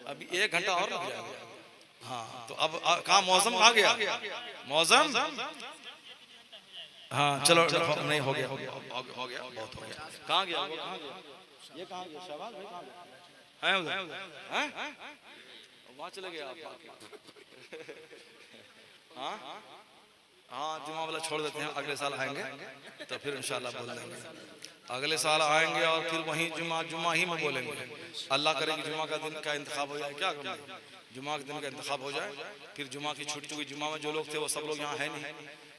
अभी 1 घंटा और लग जाएगा। हाँ तो अब कहाँ मौसम आ गया, मौसम हाँ चलो नहीं हो गया, हो गया बहुत हो गया। कहाँ गया ये, कहाँ गया शहबाज भाई, कहाँ गया है वहाँ चले गए आप। हाँ हाँ जुमा वाला छोड़ देते हैं, अगले साल आएंगे तो फिर इंशाल्लाह बोल देंगे। अगले साल आएंगे और फिर वहीं जुमा ही में बोलेंगे। अल्लाह करे कि जुमा का दिन का इंतखाब हो जाए, क्या करेंगे, जुमा के दिन का इंतखाब हो जाए, फिर जुमा की छुट्टी हुई। जुमा में जो लोग थे वो सब लोग यहाँ है नहीं,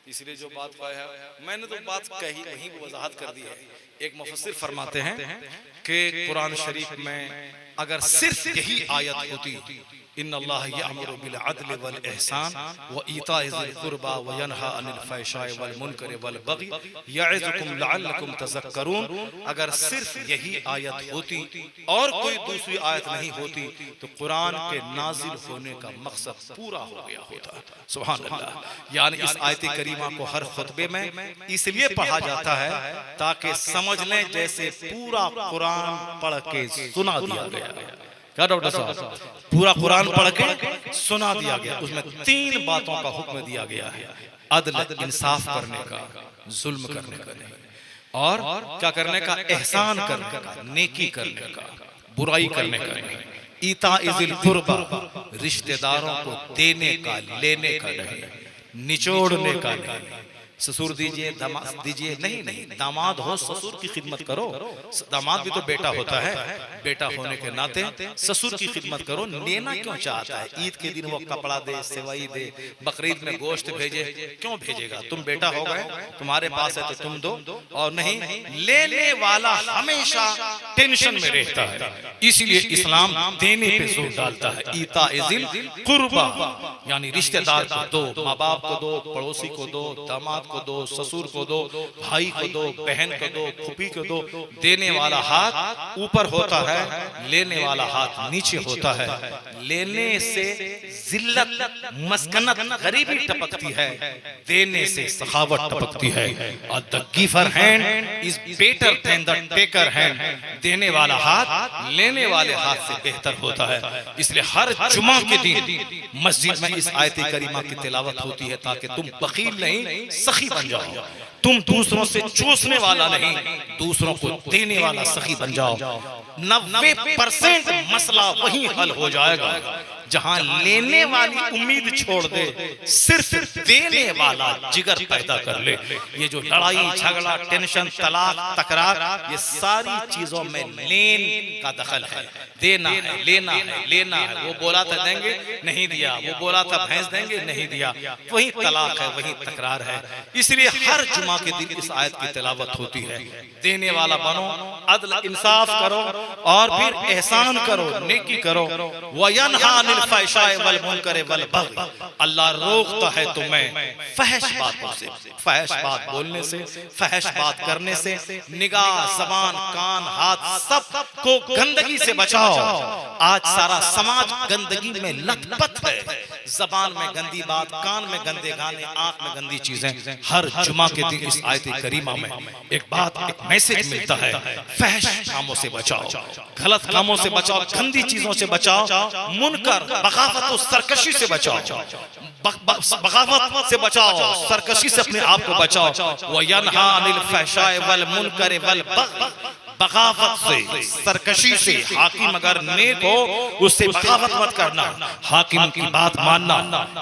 इसलिए जो बात कहा है मैंने तो बात कही वहीं वजाहत कर दी है। एक मुफस्सिर फरमाते हैं कि कुरान शरीफ में अगर सिर्फ यही आयत होती, इन्नल्लाह यअमुरु बिल अदल वल इहसान व ईताइ ज़िल कुर्बा व यनहा अनिल फ़हशाइ वल मुनकर वल बग़ी यअज़ुकुम लअल्लकुम तज़क्करून, अगर सिर्फ यही आयत होती और कोई दूसरी आयत नहीं होती तो कुरान के नाजिल होने का मकसद पूरा हो गया होता। सुभान अल्लाह। यानी इस आयत करीमा को हर खुतबे में इसलिए पढ़ा जाता है ताकि समझ लें जैसे पूरा कुरान पढ़ के सुना दिया गया। क्या डॉक्टर साहब, पूरा कुरान पढ़ के सुना दिया गया। उसमें 3 बातों का हुक्म दिया गया है, अदल इंसाफ करने का, जुल्म करने का नहीं, और क्या करने का, एहसान करने का, नेकी करने का, बुराई करने का नहीं, ईताइज़िल कुर्बा रिश्तेदारों को देने का, लेने का नहीं, निचोड़ने का नहीं। ससुर दीजिए दामाद दीजिए नहीं, दामाद हो ससुर की खिदमत करो, दामाद भी तो बेटा होता है, बेटा होने के नाते ससुर की खिदमत करो। लेना क्यों चाहता है, ईद के दिन वो कपड़ा दे, सेवई दे, बकरीद में गोश्त भेजे, क्यों भेजेगा? तुम बेटा हो गए, तुम्हारे पास है तो तुम दो, और नहीं लेने वाला हमेशा टेंशन में रहता है। इसलिए इस्लाम देने पे जोर डालता है। ईताइज़िल कुर्बा यानी रिश्तेदार को दो, माँ बाप को दो, पड़ोसी को दो, दामाद को दो, ससुर को दो, भाई को दो, बहन को दो, फूफी को दो। देने वाला हाथ ऊपर होता है, लेने वाला हाथ नीचे होता है। लेने से जिल्लत, मस्कनत, गरीबी टपकती है, देने से सखावत टपकती है। और the giver hand is better than the taker hand. देने वाला हाथ लेने वाले हाथ से बेहतर होता है। इसलिए हर जुमा के दिन मस्जिद में इस आयत करीमा की तिलावत होती है ताकि तुम बखील नहीं सखी बन जाओ। तुम दूसरों से चूसने वाला नहीं, दूसरों को देने वाला सखी बन जाओ। 90% मसला वही हल हो जाएगा जहां लेने वाली उम्मीद छोड़ दे, सिर्फ देने वाला जिगर पैदा कर ले। ये जो लड़ाई झगड़ा, टेंशन, तलाक, तकरार, ये सारी चीजों में लेन का दखल है। देना है, लेना है, लेना है। वो बोला था देंगे, नहीं दिया, वो बोला था भैंस देंगे, नहीं दिया, वही तलाक है, वही तकरार है। इसलिए हर जुमा के दिन इस आयत की तिलावत होती है। देने वाला बनो, अदल इंसाफ करो, और फिर एहसान करो, नेकी करो। वयनहा अनिल फ़हशाइ वल मुनकर वल बग़ी, अल्लाह रोकता है तुम्हें फहश बातों से, फहश बात बोलने से, फहश बात करने से। निगाह, ज़बान, कान, हाथ सब को गंदगी से बचाओ। आज सारा समाज गंदगी में लथपथ है, जबान में गंदी बात, कान में गंदे गाने, आंख में गंदी चीजें। हर जुमा के दिन इस आयत करीमा में एक बात, एक मैसेज मिलता है, फहश कामों से बचाओ, गलत कामों से बचाओ, गंदी चीजों से बचाओ, मुनकर बगावत और सरकशी से बचाओ, बगावत से बचाओ, सरकशी से अपने आप को बचाओ। व यनहा अनिल फहशाए वल मुनकर वल बग़य, बगावत से, सरकशी से। हाकिम अगर नेक हो उससे बगावत मत करना, हाकिम की बात मानना,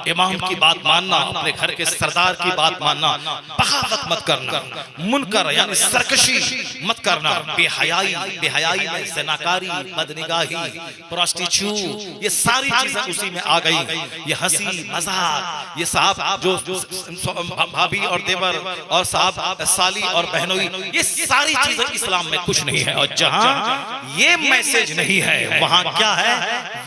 इमाम की बात मानना, अपने घर के सरदार की बात मानना, बगावत मत करना, मुनकर यानी सरकशी मत करना, बेहयाई, बेहयाई में ज़नाकारी, बदनिगाही, प्रोस्टिट्यूट, ये सारी चीजें उसी में आ गई। ये हंसी मजाक, ये साहब जो भाभी और देवर और साहब साली और बहनोई, ये सारी चीजें इस्लाम में कुछ नहीं है। और जहां ये मैसेज नहीं है वहां क्या है?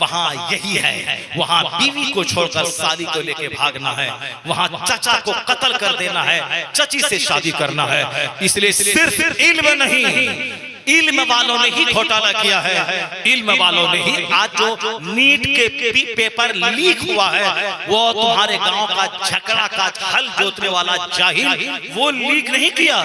वहां यही है, वहां बीवी को छोड़कर साली को लेके भागना है, वहां चाचा को कत्ल कर देना है, चाची से शादी करना है। इसलिए सिर्फ इल्म नहीं, इल्म वालों ने ही घोटाला किया है, इल्म वालों ने ही। आज जो नीट के पेपर लीक हुआ है वो तुम्हारे गांव का झगड़ा का हल जोतने वाला जाहिल वो लीक नहीं किया,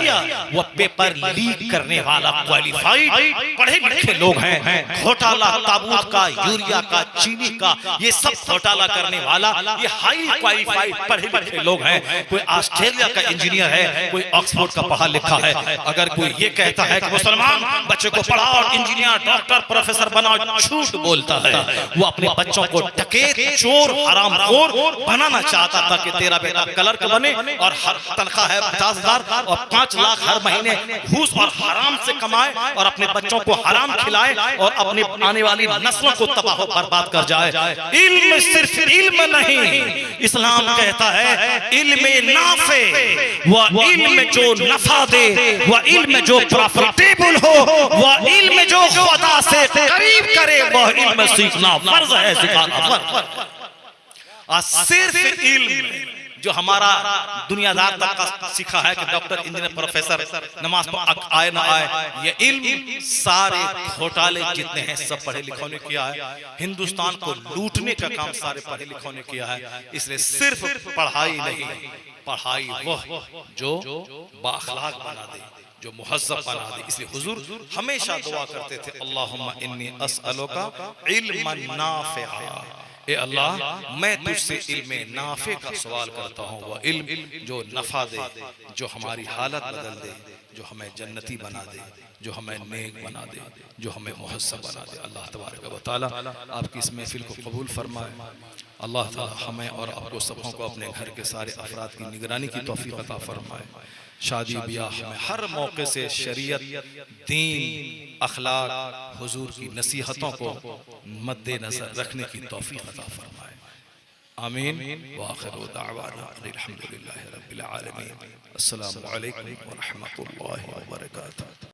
वो पेपर लीक करने वाला क्वालिफाइड पढ़े लिखे लोग हैं। घोटाला ताबूत का, यूरिया का, चीनी का, ये सब घोटाला करने वाला ये हाई क्वालिफाइड पढ़े लिखे लोग हैं। कोई ऑस्ट्रेलिया का इंजीनियर है, कोई ऑक्सफोर्ड का पढ़ा लिखा है। अगर कोई ये कहता है कि मुसलमान बच्चे को पढ़ाओ और इंजीनियर, डॉक्टर, प्रोफेसर बनाओ, झूठ बोलता है। वो अपने बच्चों को डकैत, चोर, हरामखोर बनाना चाहता था कि तेरा बेटा क्लर्क बने और हर तनख्वाह है 50,000 और 5 लाख हर महीने घूस और हराम से कमाए और अपने बच्चों को हराम खिलाए और अपने आने वाली नस्लों को तबाह बर्बाद कर जाए। इल्म सिर्फ इल्म नहीं, इस्लाम कहता है इल्म नाफे, वह इल्म जो नफा दे, वह इल्म जो प्रॉफिटेबल हो, वह इल्म जो खुदा से करीब करे, वह इल्म सीखना फर्ज है, सिखाना फर्ज। सिर्फ इल्म जो हमारा दुनियादार तबका सीखा है कि डॉक्टर, इंजीनियर, प्रोफेसर, नमाज पर आए ना आए, ये इल्म सारे घोटाले जितने हैं सब पढ़े लिखों ने किया है। हिंदुस्तान को लूटने का काम सारे पढ़े लिखों ने किया है। इसलिए सिर्फ पढ़ाई नहीं, पढ़ाई वह जो बाअखलाक बना दे, जो मुहज़्ज़ब बना दे। इसलिए हुजूर हमेशा दुआ करते थे, अल्लाहुम्मा इन्नी अस्अलुका इल्मन नाफ़िआ, ए अल्लाह मैं तुझसे इल्म नाफे का सवाल करता हूँ, वह इल्म जो नफा दे, जो हमारी हालत बदल दे, जो हमें जन्नती बना दे, जो हमें नेक बना दे, जो हमें मुहस्सब बना दे। अल्लाह तबारक व तआला आपकी इस महफिल को कबूल फरमाए। अल्लाह ताला हमें और आपको सबों को अपने घर के सारे अफराद की निगरानी की तौफीक अता फरमाए। शादी ब्याह में हर मौके से शरीयत, दीन, अखलाक, हुजूर की नसीहतों को मद्देनजर रखने की तौफीक अता फरमाए। आमीन व आखिरु दाअवाना अल्हम्दुलिल्लाहि रब्बिल आलमीन। अस्सलामु अलैकुम व रहमतुल्लाहि व बरकातुहू।